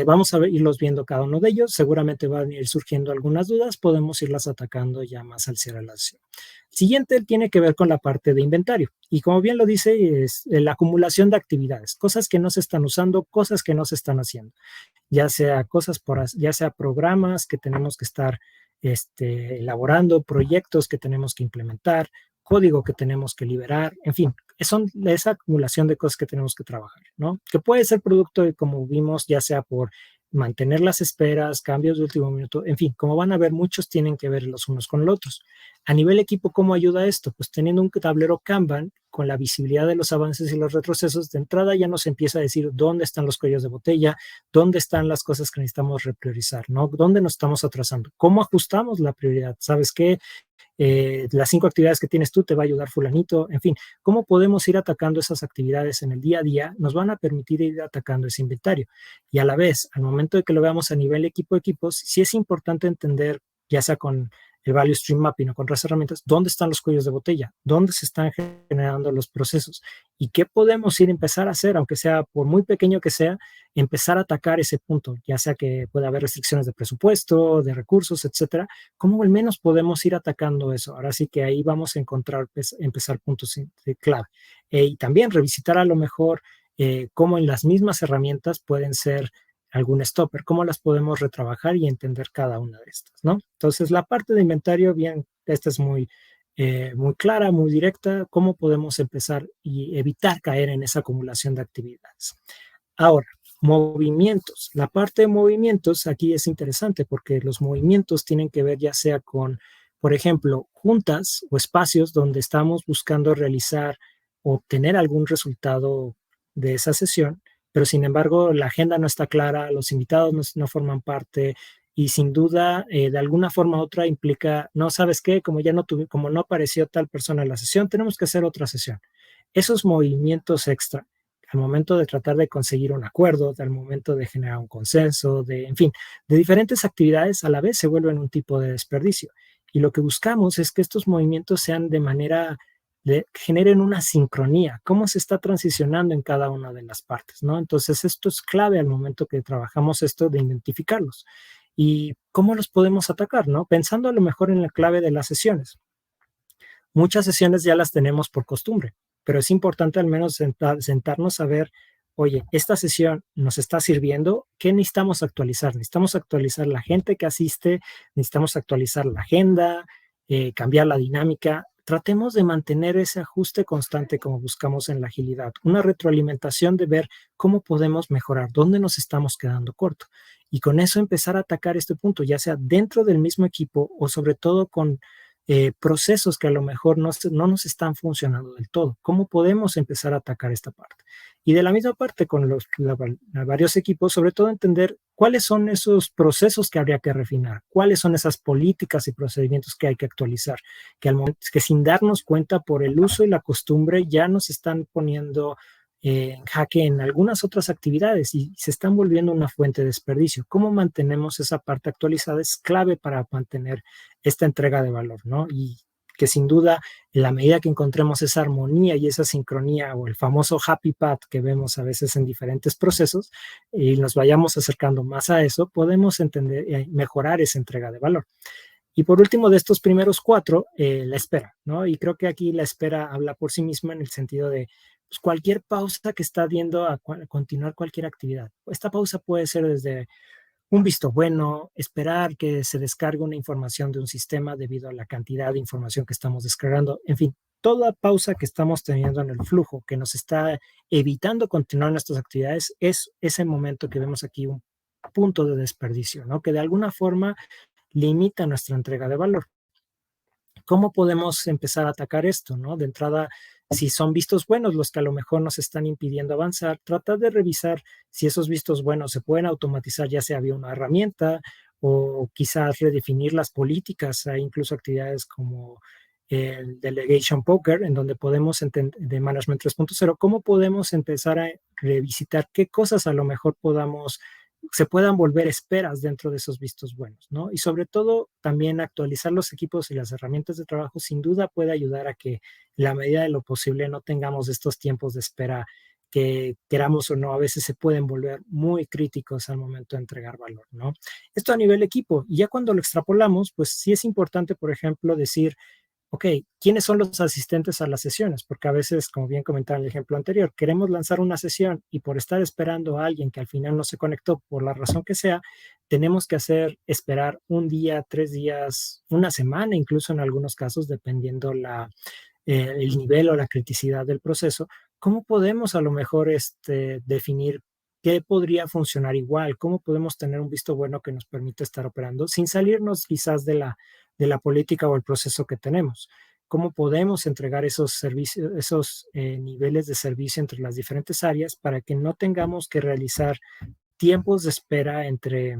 Vamos a irlos viendo cada uno de ellos, seguramente van a ir surgiendo algunas dudas, podemos irlas atacando ya más al cierre de la sesión. Siguiente tiene que ver con la parte de inventario y como bien lo dice, es la acumulación de actividades, cosas que no se están usando, cosas que no se están haciendo, ya sea ya sea programas que tenemos que estar elaborando, proyectos que tenemos que implementar, código que tenemos que liberar, en fin, son esa acumulación de cosas que tenemos que trabajar, ¿no? Que puede ser producto de, como vimos, ya sea por mantener las esperas, cambios de último minuto, en fin, como van a ver, muchos tienen que ver los unos con los otros. A nivel equipo, ¿cómo ayuda esto? Pues teniendo un tablero Kanban con la visibilidad de los avances y los retrocesos, de entrada ya nos empieza a decir dónde están los cuellos de botella, dónde están las cosas que necesitamos repriorizar, ¿no? ¿Dónde nos estamos atrasando? ¿Cómo ajustamos la prioridad? ¿Sabes qué? Las 5 actividades que tienes tú te va a ayudar fulanito, en fin, cómo podemos ir atacando esas actividades en el día a día nos van a permitir ir atacando ese inventario. Y a la vez, al momento de que lo veamos a nivel equipos, sí es importante entender, ya sea con el value stream mapping o con otras herramientas, dónde están los cuellos de botella, dónde se están generando los procesos y qué podemos ir a empezar a hacer, aunque sea por muy pequeño que sea, empezar a atacar ese punto, ya sea que pueda haber restricciones de presupuesto, de recursos, etcétera. ¿Cómo al menos podemos ir atacando eso? Ahora sí que ahí vamos a encontrar, pues, empezar puntos de clave. Y también revisitar a lo mejor cómo en las mismas herramientas pueden ser algún stopper, cómo las podemos retrabajar y entender cada una de estas, ¿no? Entonces, la parte de inventario, bien, esta es muy clara, muy directa, cómo podemos empezar y evitar caer en esa acumulación de actividades. Ahora, movimientos. La parte de movimientos aquí es interesante porque los movimientos tienen que ver ya sea con, por ejemplo, juntas o espacios donde estamos buscando realizar o obtener algún resultado de esa sesión, pero sin embargo la agenda no está clara, los invitados no forman parte y sin duda de alguna forma u otra implica, no sabes qué, como no apareció tal persona en la sesión, tenemos que hacer otra sesión. Esos movimientos extra al momento de tratar de conseguir un acuerdo, al momento de generar un consenso, en fin, de diferentes actividades a la vez se vuelven un tipo de desperdicio. Y lo que buscamos es que estos movimientos sean generen una sincronía, cómo se está transicionando en cada una de las partes, ¿no? Entonces, esto es clave al momento que trabajamos esto de identificarlos. ¿Y cómo los podemos atacar, no? Pensando a lo mejor en la clave de las sesiones. Muchas sesiones ya las tenemos por costumbre, pero es importante al menos sentarnos a ver, oye, esta sesión nos está sirviendo, ¿qué necesitamos actualizar? Necesitamos actualizar la gente que asiste, necesitamos actualizar la agenda, cambiar la dinámica. Tratemos de mantener ese ajuste constante como buscamos en la agilidad, una retroalimentación de ver cómo podemos mejorar, dónde nos estamos quedando corto. Y con eso empezar a atacar este punto, ya sea dentro del mismo equipo o sobre todo con procesos que a lo mejor no nos están funcionando del todo. ¿Cómo podemos empezar a atacar esta parte? Y de la misma parte con varios equipos, sobre todo entender cuáles son esos procesos que habría que refinar, cuáles son esas políticas y procedimientos que hay que actualizar, que sin darnos cuenta por el uso y la costumbre ya nos están poniendo en jaque en algunas otras actividades y se están volviendo una fuente de desperdicio. ¿Cómo mantenemos esa parte actualizada? Es clave para mantener esta entrega de valor, ¿no? Y que sin duda, en la medida que encontremos esa armonía y esa sincronía o el famoso happy path que vemos a veces en diferentes procesos y nos vayamos acercando más a eso, podemos entender, mejorar esa entrega de valor. Y por último, de estos primeros cuatro, la espera, ¿no? Y creo que aquí la espera habla por sí misma en el sentido de pues, cualquier pausa que está viendo a continuar cualquier actividad. Esta pausa puede ser desde un visto bueno, esperar que se descargue una información de un sistema debido a la cantidad de información que estamos descargando, en fin, toda pausa que estamos teniendo en el flujo que nos está evitando continuar nuestras actividades es ese momento que vemos aquí un punto de desperdicio, ¿no? Que de alguna forma limita nuestra entrega de valor. ¿Cómo podemos empezar a atacar esto, no? De entrada, si son vistos buenos los que a lo mejor nos están impidiendo avanzar, tratar de revisar si esos vistos buenos se pueden automatizar, ya sea vía una herramienta o quizás redefinir las políticas. Hay incluso actividades como el Delegation Poker, en donde podemos, de Management 3.0, cómo podemos empezar a revisitar qué cosas a lo mejor se puedan volver esperas dentro de esos vistos buenos, ¿no? Y sobre todo, también actualizar los equipos y las herramientas de trabajo sin duda puede ayudar a que, en la medida de lo posible, no tengamos estos tiempos de espera que queramos o no, a veces se pueden volver muy críticos al momento de entregar valor, ¿no? Esto a nivel equipo. Y ya cuando lo extrapolamos, pues sí es importante, por ejemplo, decir, ok, ¿quiénes son los asistentes a las sesiones? Porque a veces, como bien comentaba en el ejemplo anterior, queremos lanzar una sesión y por estar esperando a alguien que al final no se conectó por la razón que sea, tenemos que hacer esperar un día, 3 días, una semana, incluso en algunos casos, dependiendo el nivel o la criticidad del proceso. ¿Cómo podemos a lo mejor definir qué podría funcionar igual? ¿Cómo podemos tener un visto bueno que nos permita estar operando sin salirnos quizás de la política o el proceso que tenemos? ¿Cómo podemos entregar esos servicios, esos niveles de servicio entre las diferentes áreas para que no tengamos que realizar tiempos de espera entre,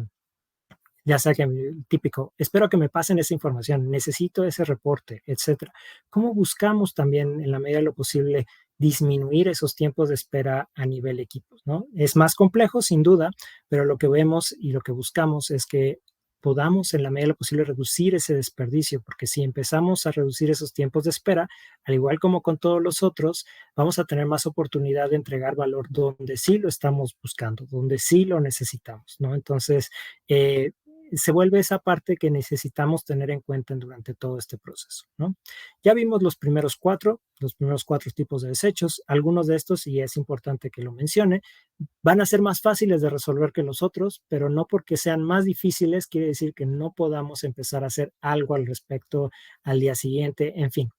ya sea que típico, espero que me pasen esa información, necesito ese reporte, etcétera? ¿Cómo buscamos también, en la medida de lo posible, disminuir esos tiempos de espera a nivel equipos, ¿no? Es más complejo, sin duda, pero lo que vemos y lo que buscamos es que podamos, en la medida de lo posible, reducir ese desperdicio, porque si empezamos a reducir esos tiempos de espera, al igual como con todos los otros, vamos a tener más oportunidad de entregar valor donde sí lo estamos buscando, donde sí lo necesitamos, ¿no? Entonces, eh, se vuelve esa parte que necesitamos tener en cuenta durante todo este proceso, ¿no? Ya vimos los primeros cuatro tipos de desechos. Algunos de estos, y es importante que lo mencione, van a ser más fáciles de resolver que los otros, pero no porque sean más difíciles quiere decir que no podamos empezar a hacer algo al respecto al día siguiente. En fin,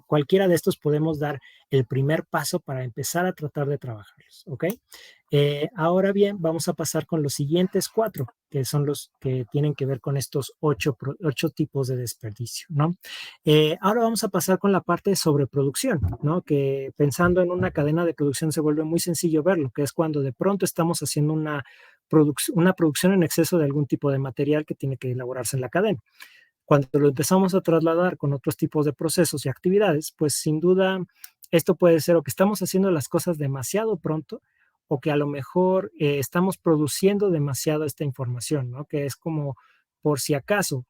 cualquiera de estos podemos dar el primer paso para empezar a tratar de trabajarlos, ¿ok? Ahora bien, vamos a pasar con los siguientes cuatro, que son los que tienen que ver con estos ocho tipos de desperdicio, ¿no? Ahora vamos a pasar con la parte de sobreproducción, ¿no? Que pensando en una cadena de producción se vuelve muy sencillo verlo, que es cuando de pronto estamos haciendo una producción en exceso de algún tipo de material que tiene que elaborarse en la cadena. Cuando lo empezamos a trasladar con otros tipos de procesos y actividades, pues sin duda esto puede ser o que estamos haciendo las cosas demasiado pronto o que a lo mejor estamos produciendo demasiado esta información, ¿no? Que es como por si acaso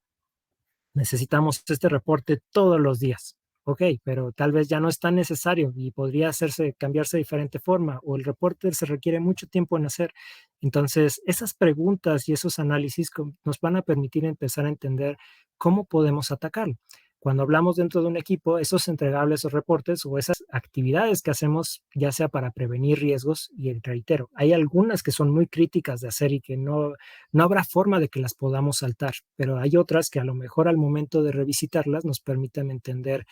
necesitamos este reporte todos los días. Ok, pero tal vez ya no es tan necesario y podría cambiarse de diferente forma o el reporte se requiere mucho tiempo en hacer. Entonces, esas preguntas y esos análisis nos van a permitir empezar a entender cómo podemos atacarlo. Cuando hablamos dentro de un equipo, esos entregables o reportes o esas actividades que hacemos, ya sea para prevenir riesgos, y reitero, hay algunas que son muy críticas de hacer y que no habrá forma de que las podamos saltar, pero hay otras que a lo mejor al momento de revisitarlas nos permiten entender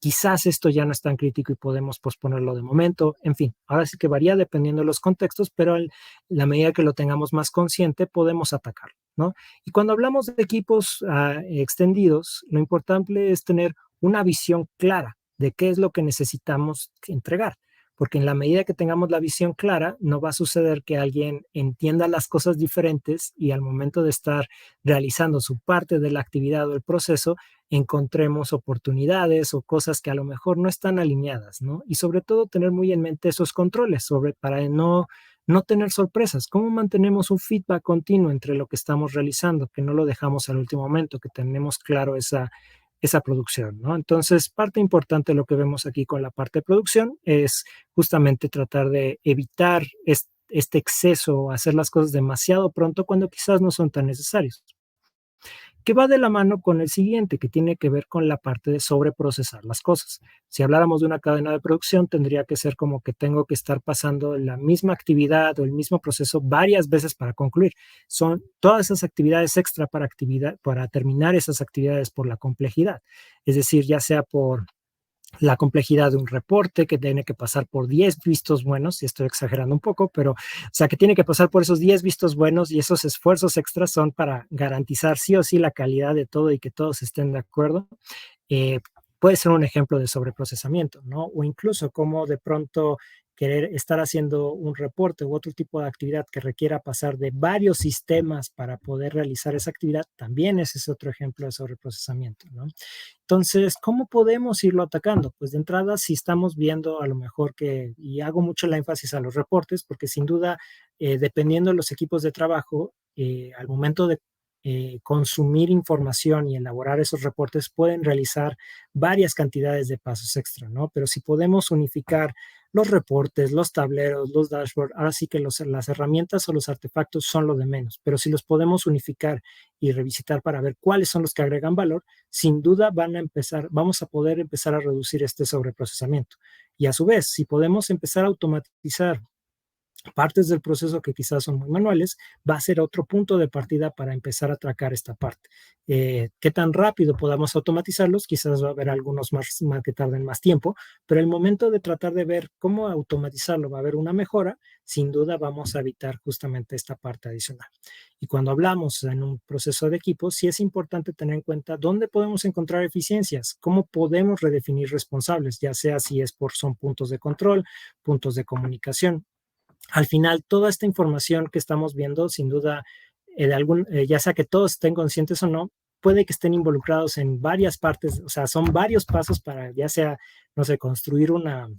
quizás esto ya no es tan crítico y podemos posponerlo de momento. En fin, ahora sí que varía dependiendo de los contextos, pero en la medida que lo tengamos más consciente, podemos atacarlo, ¿no? Y cuando hablamos de equipos extendidos, lo importante es tener una visión clara de qué es lo que necesitamos entregar. Porque en la medida que tengamos la visión clara, no va a suceder que alguien entienda las cosas diferentes y al momento de estar realizando su parte de la actividad o el proceso, encontremos oportunidades o cosas que a lo mejor no están alineadas, ¿no? Y sobre todo tener muy en mente esos controles para no tener sorpresas. ¿Cómo mantenemos un feedback continuo entre lo que estamos realizando? Que no lo dejamos al último momento, que tenemos claro esa producción, ¿no? Entonces, parte importante de lo que vemos aquí con la parte de producción es justamente tratar de evitar este exceso, hacer las cosas demasiado pronto cuando quizás no son tan necesarios, que va de la mano con el siguiente, que tiene que ver con la parte de sobreprocesar las cosas. Si habláramos de una cadena de producción, tendría que ser como que tengo que estar pasando la misma actividad o el mismo proceso varias veces para concluir. Son todas esas actividades extra para terminar esas actividades por la complejidad. Es decir, ya sea por la complejidad de un reporte que tiene que pasar por 10 vistos buenos, y estoy exagerando un poco, pero o sea que tiene que pasar por esos 10 vistos buenos y esos esfuerzos extras son para garantizar sí o sí la calidad de todo y que todos estén de acuerdo. eh, Puede ser un ejemplo de sobreprocesamiento, ¿no? O incluso como de pronto querer estar haciendo un reporte u otro tipo de actividad que requiera pasar de varios sistemas para poder realizar esa actividad, también ese es otro ejemplo de sobreprocesamiento, ¿no? Entonces, ¿cómo podemos irlo atacando? Pues de entrada, si estamos viendo a lo mejor que, y hago mucho la énfasis a los reportes, porque sin duda, dependiendo de los equipos de trabajo, al momento de consumir información y elaborar esos reportes, pueden realizar varias cantidades de pasos extra, ¿no? Pero si podemos unificar los reportes, los tableros, los dashboards, ahora sí que las herramientas o los artefactos son lo de menos, pero si los podemos unificar y revisitar para ver cuáles son los que agregan valor, sin duda vamos a poder empezar a reducir este sobreprocesamiento. Y a su vez, si podemos empezar a automatizar partes del proceso que quizás son muy manuales, va a ser otro punto de partida para empezar a atracar esta parte. ¿Qué tan rápido podamos automatizarlos? Quizás va a haber algunos más que tarden más tiempo, pero el momento de tratar de ver cómo automatizarlo va a haber una mejora, sin duda vamos a evitar justamente esta parte adicional. Y cuando hablamos en un proceso de equipo, sí es importante tener en cuenta dónde podemos encontrar eficiencias, cómo podemos redefinir responsables, ya sea si son puntos de control, puntos de comunicación. Al final, toda esta información que estamos viendo, sin duda, ya sea que todos estén conscientes o no, puede que estén involucrados en varias partes, o sea, son varios pasos para ya sea, no sé, construir una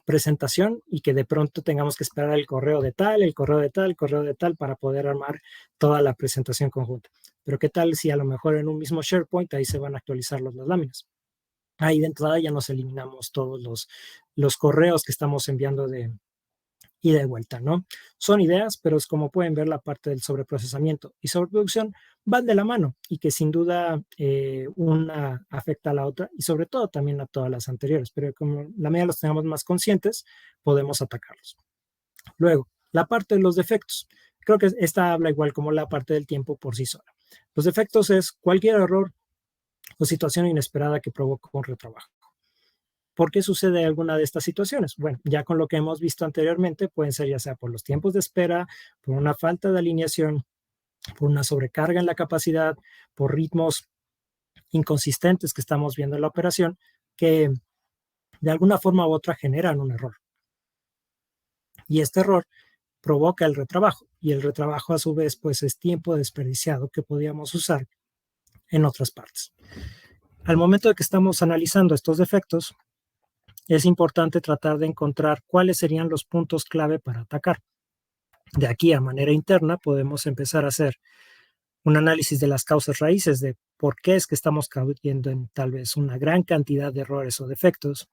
presentación y que de pronto tengamos que esperar el correo de tal, el correo de tal, el correo de tal para poder armar toda la presentación conjunta. Pero qué tal si a lo mejor en un mismo SharePoint ahí se van a actualizar las láminas. Ahí de entrada ya nos eliminamos todos los correos que estamos enviando de ida y vuelta, ¿no? Son ideas, pero es como pueden ver la parte del sobreprocesamiento y sobreproducción van de la mano y que sin duda una afecta a la otra y sobre todo también a todas las anteriores, pero como la medida los tengamos más conscientes, podemos atacarlos. Luego, la parte de los defectos. Creo que esta habla igual como la parte del tiempo por sí sola. Los defectos es cualquier error o situación inesperada que provoca un retrabajo. ¿Por qué sucede alguna de estas situaciones? Bueno, ya con lo que hemos visto anteriormente, pueden ser ya sea por los tiempos de espera, por una falta de alineación, por una sobrecarga en la capacidad, por ritmos inconsistentes que estamos viendo en la operación, que de alguna forma u otra generan un error. Y este error provoca el retrabajo. Y el retrabajo a su vez pues es tiempo desperdiciado que podíamos usar en otras partes. Al momento de que estamos analizando estos defectos, es importante tratar de encontrar cuáles serían los puntos clave para atacar. De aquí a manera interna podemos empezar a hacer un análisis de las causas raíces de por qué es que estamos cayendo en tal vez una gran cantidad de errores o defectos.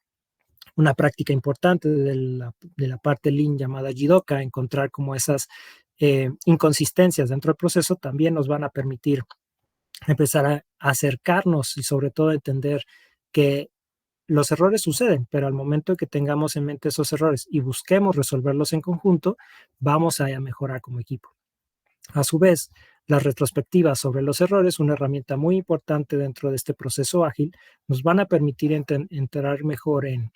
Una práctica importante de la parte Lean llamada Jidoka, encontrar como esas inconsistencias dentro del proceso también nos van a permitir empezar a acercarnos y sobre todo entender que los errores suceden, pero al momento que tengamos en mente esos errores y busquemos resolverlos en conjunto, vamos a mejorar como equipo. A su vez, las retrospectivas sobre los errores, una herramienta muy importante dentro de este proceso ágil, nos van a permitir entrar mejor en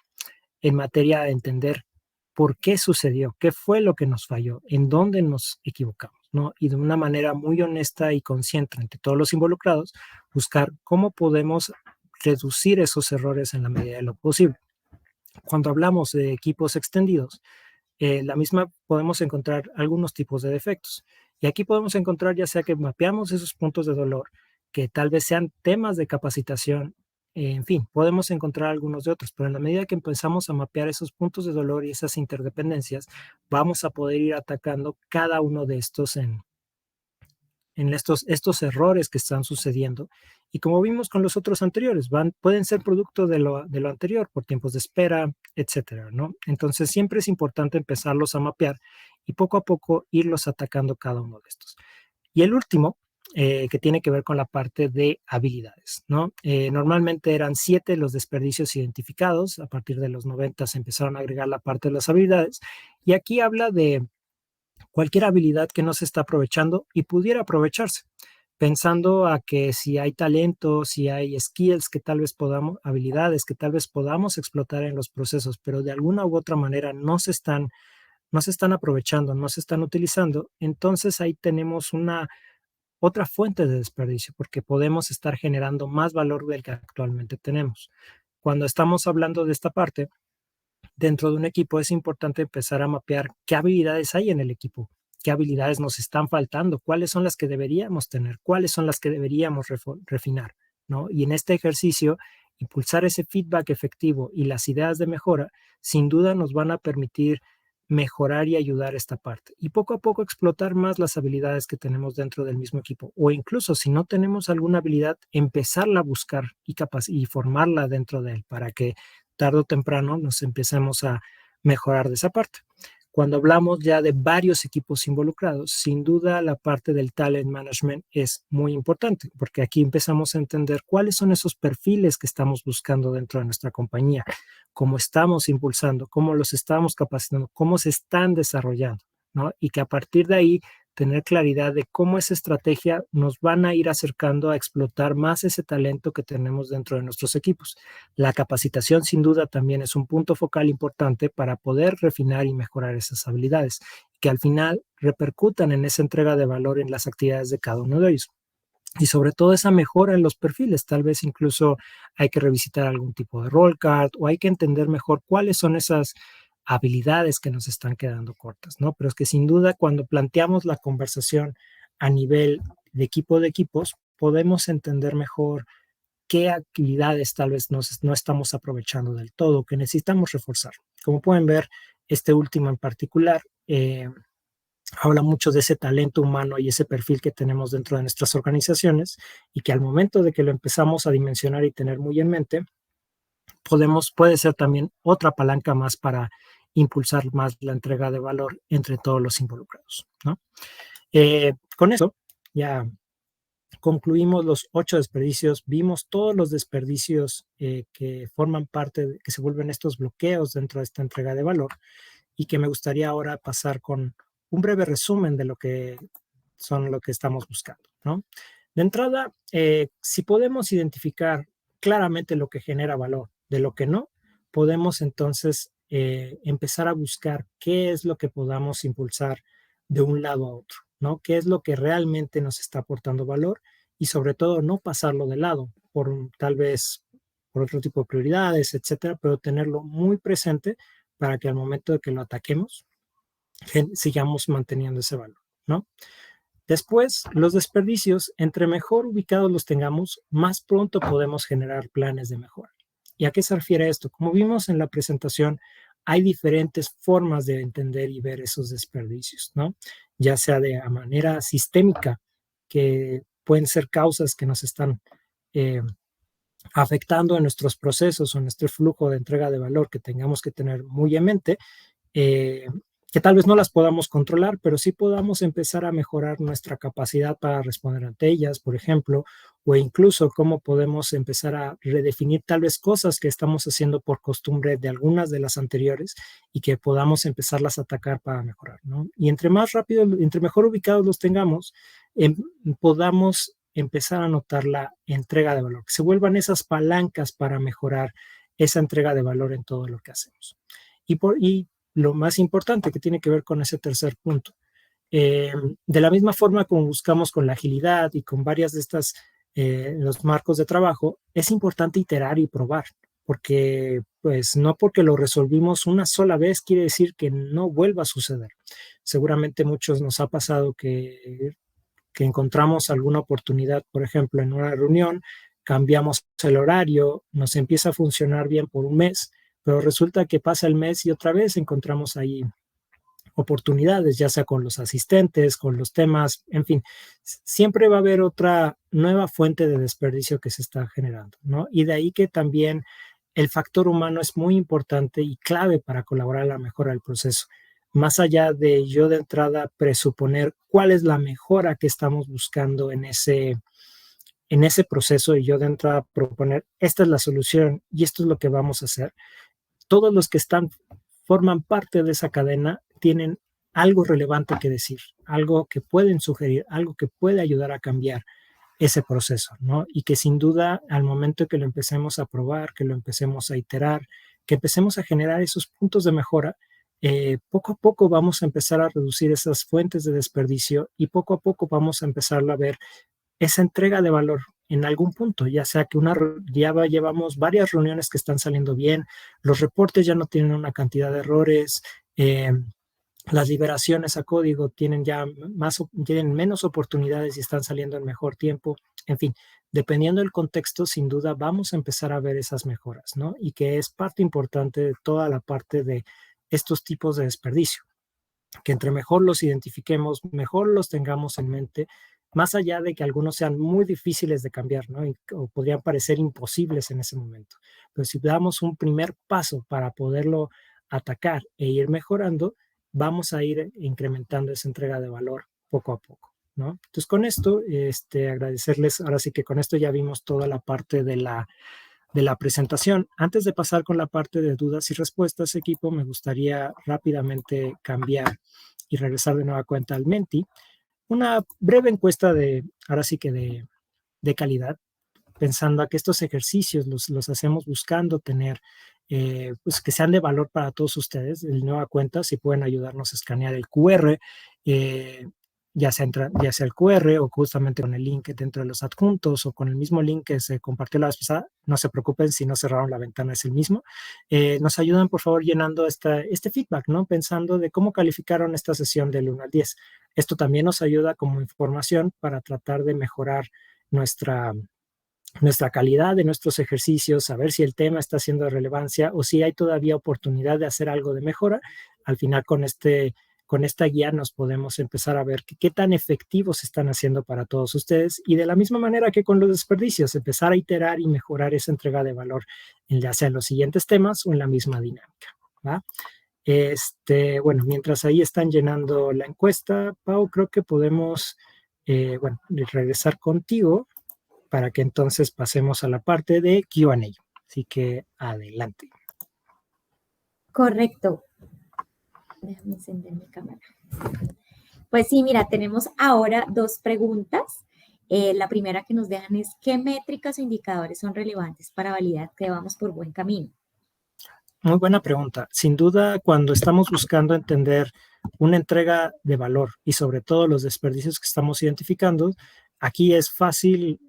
materia de entender por qué sucedió, qué fue lo que nos falló, en dónde nos equivocamos, ¿no? Y de una manera muy honesta y consciente entre todos los involucrados, buscar cómo podemos reducir esos errores en la medida de lo posible. Cuando hablamos de equipos extendidos, la misma podemos encontrar algunos tipos de defectos. Y aquí podemos encontrar ya sea que mapeamos esos puntos de dolor, que tal vez sean temas de capacitación, en fin, podemos encontrar algunos de otros, pero en la medida que empezamos a mapear esos puntos de dolor y esas interdependencias, vamos a poder ir atacando cada uno de estos en estos errores que están sucediendo. Y como vimos con los otros anteriores, pueden ser producto de lo anterior, por tiempos de espera, etcétera, ¿no? Entonces, siempre es importante empezarlos a mapear y poco a poco irlos atacando cada uno de estos. Y el último, que tiene que ver con la parte de habilidades, ¿no? Normalmente eran 7 los desperdicios identificados, a partir de los 90 se empezaron a agregar la parte de las habilidades, y aquí habla de cualquier habilidad que no se está aprovechando y pudiera aprovecharse, pensando a que si hay talento, si hay skills que tal vez podamos, habilidades que tal vez podamos explotar en los procesos, pero de alguna u otra manera no se están aprovechando, no se están utilizando, entonces ahí tenemos una otra fuente de desperdicio, porque podemos estar generando más valor del que actualmente tenemos. Cuando estamos hablando de esta parte, dentro de un equipo es importante empezar a mapear qué habilidades hay en el equipo, qué habilidades nos están faltando, cuáles son las que deberíamos tener, cuáles son las que deberíamos refinar, ¿no? Y en este ejercicio, impulsar ese feedback efectivo y las ideas de mejora, sin duda nos van a permitir mejorar y ayudar esta parte. Y poco a poco explotar más las habilidades que tenemos dentro del mismo equipo. O incluso si no tenemos alguna habilidad, empezarla a buscar y formarla dentro de él para que tarde o temprano nos empecemos a mejorar de esa parte. Cuando hablamos ya de varios equipos involucrados, sin duda la parte del talent management es muy importante, porque aquí empezamos a entender cuáles son esos perfiles que estamos buscando dentro de nuestra compañía, cómo estamos impulsando, cómo los estamos capacitando, cómo se están desarrollando, ¿no? Y que a partir de ahí tener claridad de cómo esa estrategia nos van a ir acercando a explotar más ese talento que tenemos dentro de nuestros equipos. La capacitación sin duda también es un punto focal importante para poder refinar y mejorar esas habilidades, que al final repercutan en esa entrega de valor en las actividades de cada uno de ellos. Y sobre todo esa mejora en los perfiles, tal vez incluso hay que revisitar algún tipo de role card o hay que entender mejor cuáles son esas habilidades que nos están quedando cortas, ¿no? Pero es que sin duda cuando planteamos la conversación a nivel de equipo de equipos, podemos entender mejor qué actividades tal vez no estamos aprovechando del todo, que necesitamos reforzar. Como pueden ver, este último en particular habla mucho de ese talento humano y ese perfil que tenemos dentro de nuestras organizaciones y que al momento de que lo empezamos a dimensionar y tener muy en mente, puede ser también otra palanca más para impulsar más la entrega de valor entre todos los involucrados, ¿no? Con eso ya concluimos los 8 desperdicios, vimos todos los desperdicios que forman parte, que se vuelven estos bloqueos dentro de esta entrega de valor y que me gustaría ahora pasar con un breve resumen de lo que estamos buscando, ¿no? De entrada, si podemos identificar claramente lo que genera valor de lo que no, podemos entonces empezar a buscar qué es lo que podamos impulsar de un lado a otro, ¿no? ¿Qué es lo que realmente nos está aportando valor? Y sobre todo no pasarlo de lado tal vez por otro tipo de prioridades, etcétera, pero tenerlo muy presente para que al momento de que lo ataquemos, sigamos manteniendo ese valor, ¿no? Después, los desperdicios, entre mejor ubicados los tengamos, más pronto podemos generar planes de mejora. ¿Y a qué se refiere esto? Como vimos en la presentación, hay diferentes formas de entender y ver esos desperdicios, ¿no? Ya sea de manera sistémica, que pueden ser causas que nos están afectando en nuestros procesos o en nuestro flujo de entrega de valor que tengamos que tener muy en mente, que tal vez no las podamos controlar, pero sí podamos empezar a mejorar nuestra capacidad para responder ante ellas, por ejemplo, o incluso cómo podemos empezar a redefinir tal vez cosas que estamos haciendo por costumbre de algunas de las anteriores y que podamos empezarlas a atacar para mejorar, ¿no? Y entre más rápido, entre mejor ubicados los tengamos, podamos empezar a notar la entrega de valor, que se vuelvan esas palancas para mejorar esa entrega de valor en todo lo que hacemos. Y lo más importante que tiene que ver con ese tercer punto. De la misma forma como buscamos con la agilidad y con varias de estas, los marcos de trabajo, es importante iterar y probar, porque pues no porque lo resolvimos una sola vez quiere decir que no vuelva a suceder. Seguramente muchos nos ha pasado que encontramos alguna oportunidad, por ejemplo, en una reunión, cambiamos el horario, nos empieza a funcionar bien por un mes, pero resulta que pasa el mes y otra vez encontramos ahí oportunidades, ya sea con los asistentes, con los temas, en fin, siempre va a haber otra nueva fuente de desperdicio que se está generando, ¿no? Y de ahí que también el factor humano es muy importante y clave para colaborar a la mejora del proceso. Más allá de yo de entrada presuponer cuál es la mejora que estamos buscando en ese proceso y yo de entrada proponer, esta es la solución y esto es lo que vamos a hacer. Todos los que forman parte de esa cadena tienen algo relevante que decir, algo que pueden sugerir, algo que puede ayudar a cambiar ese proceso, ¿no? Y que sin duda al momento que lo empecemos a probar, que lo empecemos a iterar, que empecemos a generar esos puntos de mejora, poco a poco vamos a empezar a reducir esas fuentes de desperdicio y poco a poco vamos a empezar a ver esa entrega de valor en algún punto, ya sea que llevamos varias reuniones que están saliendo bien, los reportes ya no tienen una cantidad de errores, las liberaciones a código tienen menos oportunidades y están saliendo en mejor tiempo. En fin, dependiendo del contexto, sin duda vamos a empezar a ver esas mejoras, ¿no? Y que es parte importante de toda la parte de estos tipos de desperdicio, que entre mejor los identifiquemos, mejor los tengamos en mente, más allá de que algunos sean muy difíciles de cambiar, ¿no? O podrían parecer imposibles en ese momento. Pero si damos un primer paso para poderlo atacar e ir mejorando, vamos a ir incrementando esa entrega de valor poco a poco, ¿no? Entonces, con esto, agradecerles, ahora sí que con esto ya vimos toda la parte de la presentación. Antes de pasar con la parte de dudas y respuestas, equipo, me gustaría rápidamente cambiar y regresar de nueva cuenta al Menti. Una breve encuesta ahora sí que de calidad, pensando a que estos ejercicios los hacemos buscando tener, pues que sean de valor para todos ustedes. De nueva cuenta, si pueden ayudarnos a escanear el QR, ya sea el QR o justamente con el link dentro de los adjuntos o con el mismo link que se compartió la vez pasada, no se preocupen si no cerraron la ventana, es el mismo. Nos ayudan, por favor, llenando este feedback, ¿no? Pensando de cómo calificaron esta sesión del 1 al 10. Esto también nos ayuda como información para tratar de mejorar nuestra calidad de nuestros ejercicios, saber si el tema está siendo de relevancia o si hay todavía oportunidad de hacer algo de mejora. Al final, con esta guía nos podemos empezar a ver qué tan efectivos están haciendo para todos ustedes y de la misma manera que con los desperdicios, empezar a iterar y mejorar esa entrega de valor, ya sea en los siguientes temas o en la misma dinámica, ¿va? Bueno, mientras ahí están llenando la encuesta, Pau, creo que podemos, regresar contigo para que entonces pasemos a la parte de Q&A. Así que adelante. Correcto. Déjame encender mi cámara. Pues sí, mira, tenemos ahora dos preguntas. La primera que nos dejan es, ¿qué métricas o indicadores son relevantes para validar que vamos por buen camino? Muy buena pregunta. Sin duda, cuando estamos buscando entender una entrega de valor y sobre todo los desperdicios que estamos identificando, aquí es fácil,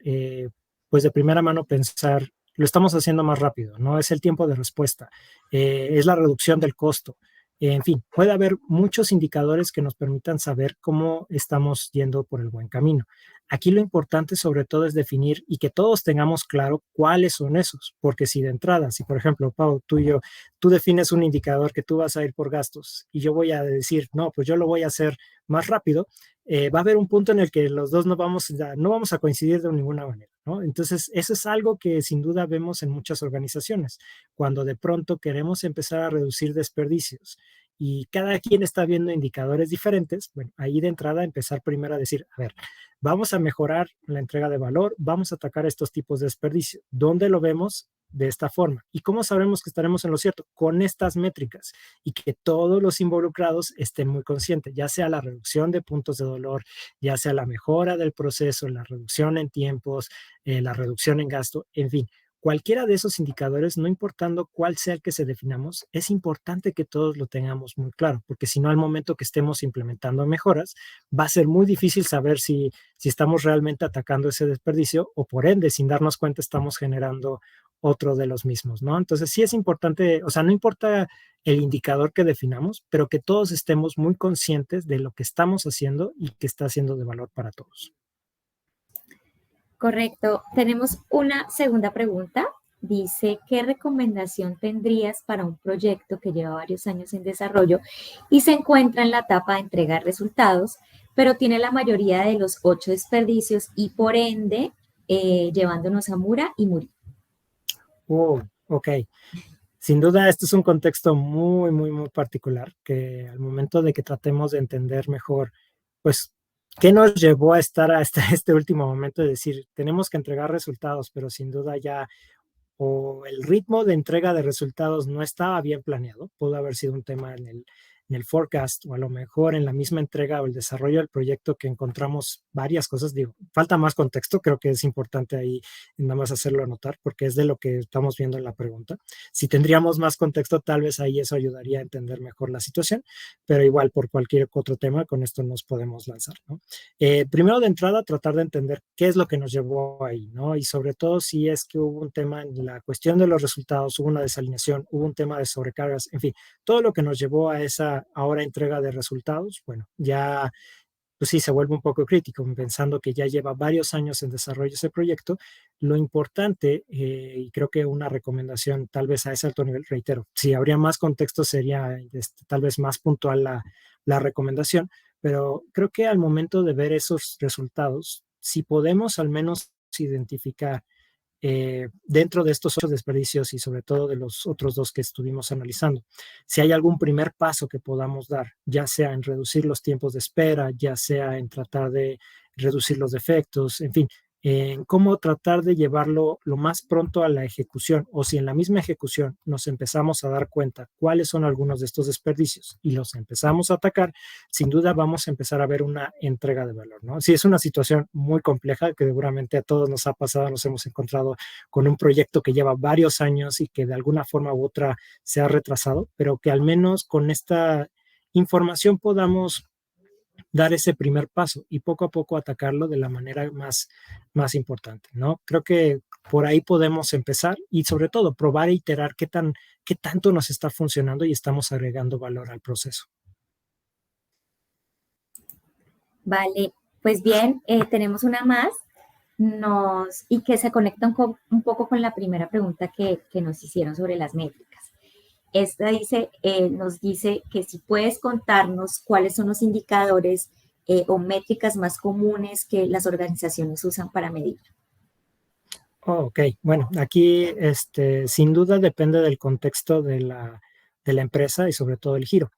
pues de primera mano pensar, lo estamos haciendo más rápido, no es el tiempo de respuesta, es la reducción del costo. En fin, puede haber muchos indicadores que nos permitan saber cómo estamos yendo por el buen camino. Aquí lo importante sobre todo es definir y que todos tengamos claro cuáles son esos, porque si de entrada, si por ejemplo, Pau, tú y yo, tú defines un indicador que tú vas a ir por gastos y yo voy a decir, no, pues yo lo voy a hacer más rápido, va a haber un punto en el que los dos no vamos a coincidir de ninguna manera, ¿no? Entonces, eso es algo que sin duda vemos en muchas organizaciones, cuando de pronto queremos empezar a reducir desperdicios y cada quien está viendo indicadores diferentes, bueno, ahí de entrada empezar primero a decir, a ver, vamos a mejorar la entrega de valor, vamos a atacar estos tipos de desperdicio. ¿Dónde lo vemos? De esta forma. ¿Y cómo sabremos que estaremos en lo cierto? Con estas métricas y que todos los involucrados estén muy conscientes, ya sea la reducción de puntos de dolor, ya sea la mejora del proceso, la reducción en tiempos, la reducción en gasto, en fin. Cualquiera de esos indicadores, no importando cuál sea el que se definamos, es importante que todos lo tengamos muy claro, porque si no, al momento que estemos implementando mejoras, va a ser muy difícil saber si estamos realmente atacando ese desperdicio o por ende, sin darnos cuenta, estamos generando otro de los mismos, ¿no? Entonces sí es importante, o sea, no importa el indicador que definamos, pero que todos estemos muy conscientes de lo que estamos haciendo y que está siendo de valor para todos. Correcto. Tenemos una segunda pregunta dice, ¿qué recomendación tendrías para un proyecto que lleva varios años en desarrollo y se encuentra en la etapa de entregar resultados, pero tiene la mayoría de los 8 desperdicios y por ende llevándonos a Mura y Muri? Ok. Sin duda, este es un contexto muy, muy, muy particular que al momento de que tratemos de entender mejor, pues, ¿qué nos llevó a estar hasta este último momento de decir, tenemos que entregar resultados, pero sin duda ya o el ritmo de entrega de resultados no estaba bien planeado, pudo haber sido un tema en el forecast o a lo mejor en la misma entrega o el desarrollo del proyecto que encontramos varias cosas, digo, falta más contexto, creo que es importante ahí nada más hacerlo notar porque es de lo que estamos viendo en la pregunta. Si tendríamos más contexto, tal vez ahí eso ayudaría a entender mejor la situación, pero igual por cualquier otro tema, con esto nos podemos lanzar, ¿no? Primero de entrada, tratar de entender qué es lo que nos llevó ahí, ¿no? Y sobre todo si es que hubo un tema en la cuestión de los resultados, hubo una desalineación, hubo un tema de sobrecargas, en fin, todo lo que nos llevó a esa ahora entrega de resultados, bueno, ya pues sí, se vuelve un poco crítico, pensando que ya lleva varios años en desarrollo ese proyecto. Lo importante, y creo que una recomendación tal vez a ese alto nivel, reitero, si habría más contexto sería tal vez más puntual la recomendación, pero creo que al momento de ver esos resultados, si podemos al menos identificar dentro de estos 8 desperdicios y sobre todo de los otros dos que estuvimos analizando, si hay algún primer paso que podamos dar, ya sea en reducir los tiempos de espera, ya sea en tratar de reducir los defectos, en fin, en cómo tratar de llevarlo lo más pronto a la ejecución o si en la misma ejecución nos empezamos a dar cuenta cuáles son algunos de estos desperdicios y los empezamos a atacar, sin duda vamos a empezar a ver una entrega de valor, ¿no? Sí, es una situación muy compleja que seguramente a todos nos ha pasado, nos hemos encontrado con un proyecto que lleva varios años y que de alguna forma u otra se ha retrasado, pero que al menos con esta información podamos dar ese primer paso y poco a poco atacarlo de la manera más importante, ¿no? Creo que por ahí podemos empezar y sobre todo probar e iterar qué tanto nos está funcionando y estamos agregando valor al proceso. Vale, pues bien, tenemos una más y que se conecta un poco con la primera pregunta que nos hicieron sobre las métricas. Esta nos dice que si puedes contarnos cuáles son los indicadores o métricas más comunes que las organizaciones usan para medir. Ok, bueno, aquí sin duda depende del contexto de la empresa y sobre todo el giro.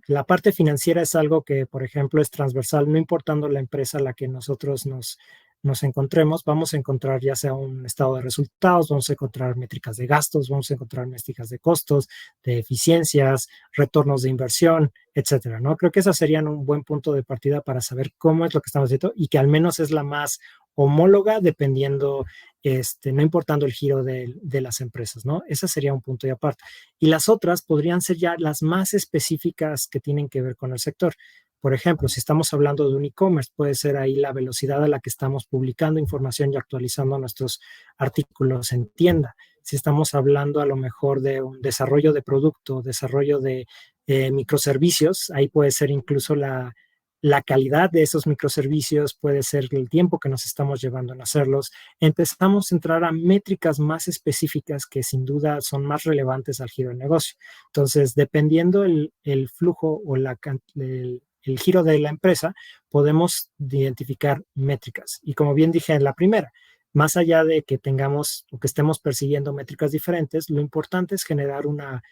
La parte financiera es algo que, por ejemplo, es transversal, no importando la empresa a la que nosotros nos encontremos, vamos a encontrar ya sea un estado de resultados, vamos a encontrar métricas de gastos, vamos a encontrar métricas de costos, de eficiencias, retornos de inversión, etcétera, ¿no? Creo que esas serían un buen punto de partida para saber cómo es lo que estamos haciendo y que al menos es la más homóloga dependiendo, no importando el giro de las empresas, ¿no? Ese sería un punto de aparte. Y las otras podrían ser ya las más específicas que tienen que ver con el sector. Por ejemplo, si estamos hablando de un e-commerce, puede ser ahí la velocidad a la que estamos publicando información y actualizando nuestros artículos en tienda. Si estamos hablando a lo mejor de un desarrollo de producto, desarrollo de microservicios, ahí puede ser incluso la calidad de esos microservicios, puede ser el tiempo que nos estamos llevando en hacerlos. Empezamos a entrar a métricas más específicas que sin duda son más relevantes al giro del negocio. Entonces, dependiendo el flujo o el giro de la empresa, podemos identificar métricas. Y como bien dije en la primera, más allá de que tengamos o que estemos persiguiendo métricas diferentes, lo importante es generar una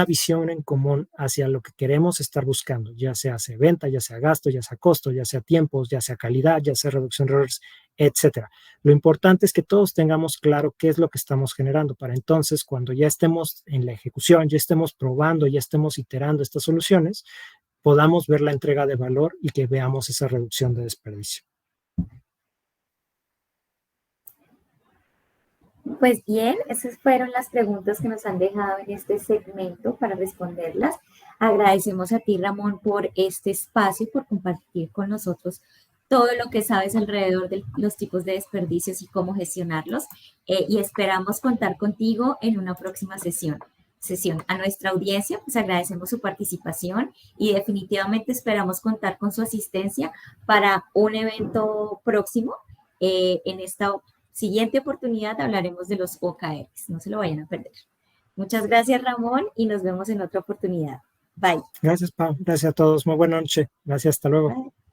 visión en común hacia lo que queremos estar buscando, ya sea venta, ya sea gasto, ya sea costo, ya sea tiempos, ya sea calidad, ya sea reducción de errores, etcétera. Lo importante es que todos tengamos claro qué es lo que estamos generando para entonces cuando ya estemos en la ejecución, ya estemos probando, ya estemos iterando estas soluciones, podamos ver la entrega de valor y que veamos esa reducción de desperdicio. Pues bien, esas fueron las preguntas que nos han dejado en este segmento para responderlas. Agradecemos a ti, Ramón, por este espacio, por compartir con nosotros todo lo que sabes alrededor de los tipos de desperdicios y cómo gestionarlos. Y esperamos contar contigo en una próxima sesión. A nuestra audiencia, pues agradecemos su participación y definitivamente esperamos contar con su asistencia para un evento próximo en esta siguiente oportunidad hablaremos de los OKRs. No se lo vayan a perder. Muchas gracias, Ramón, y nos vemos en otra oportunidad. Bye. Gracias, Pau. Gracias a todos. Muy buena noche. Gracias. Hasta luego. Bye.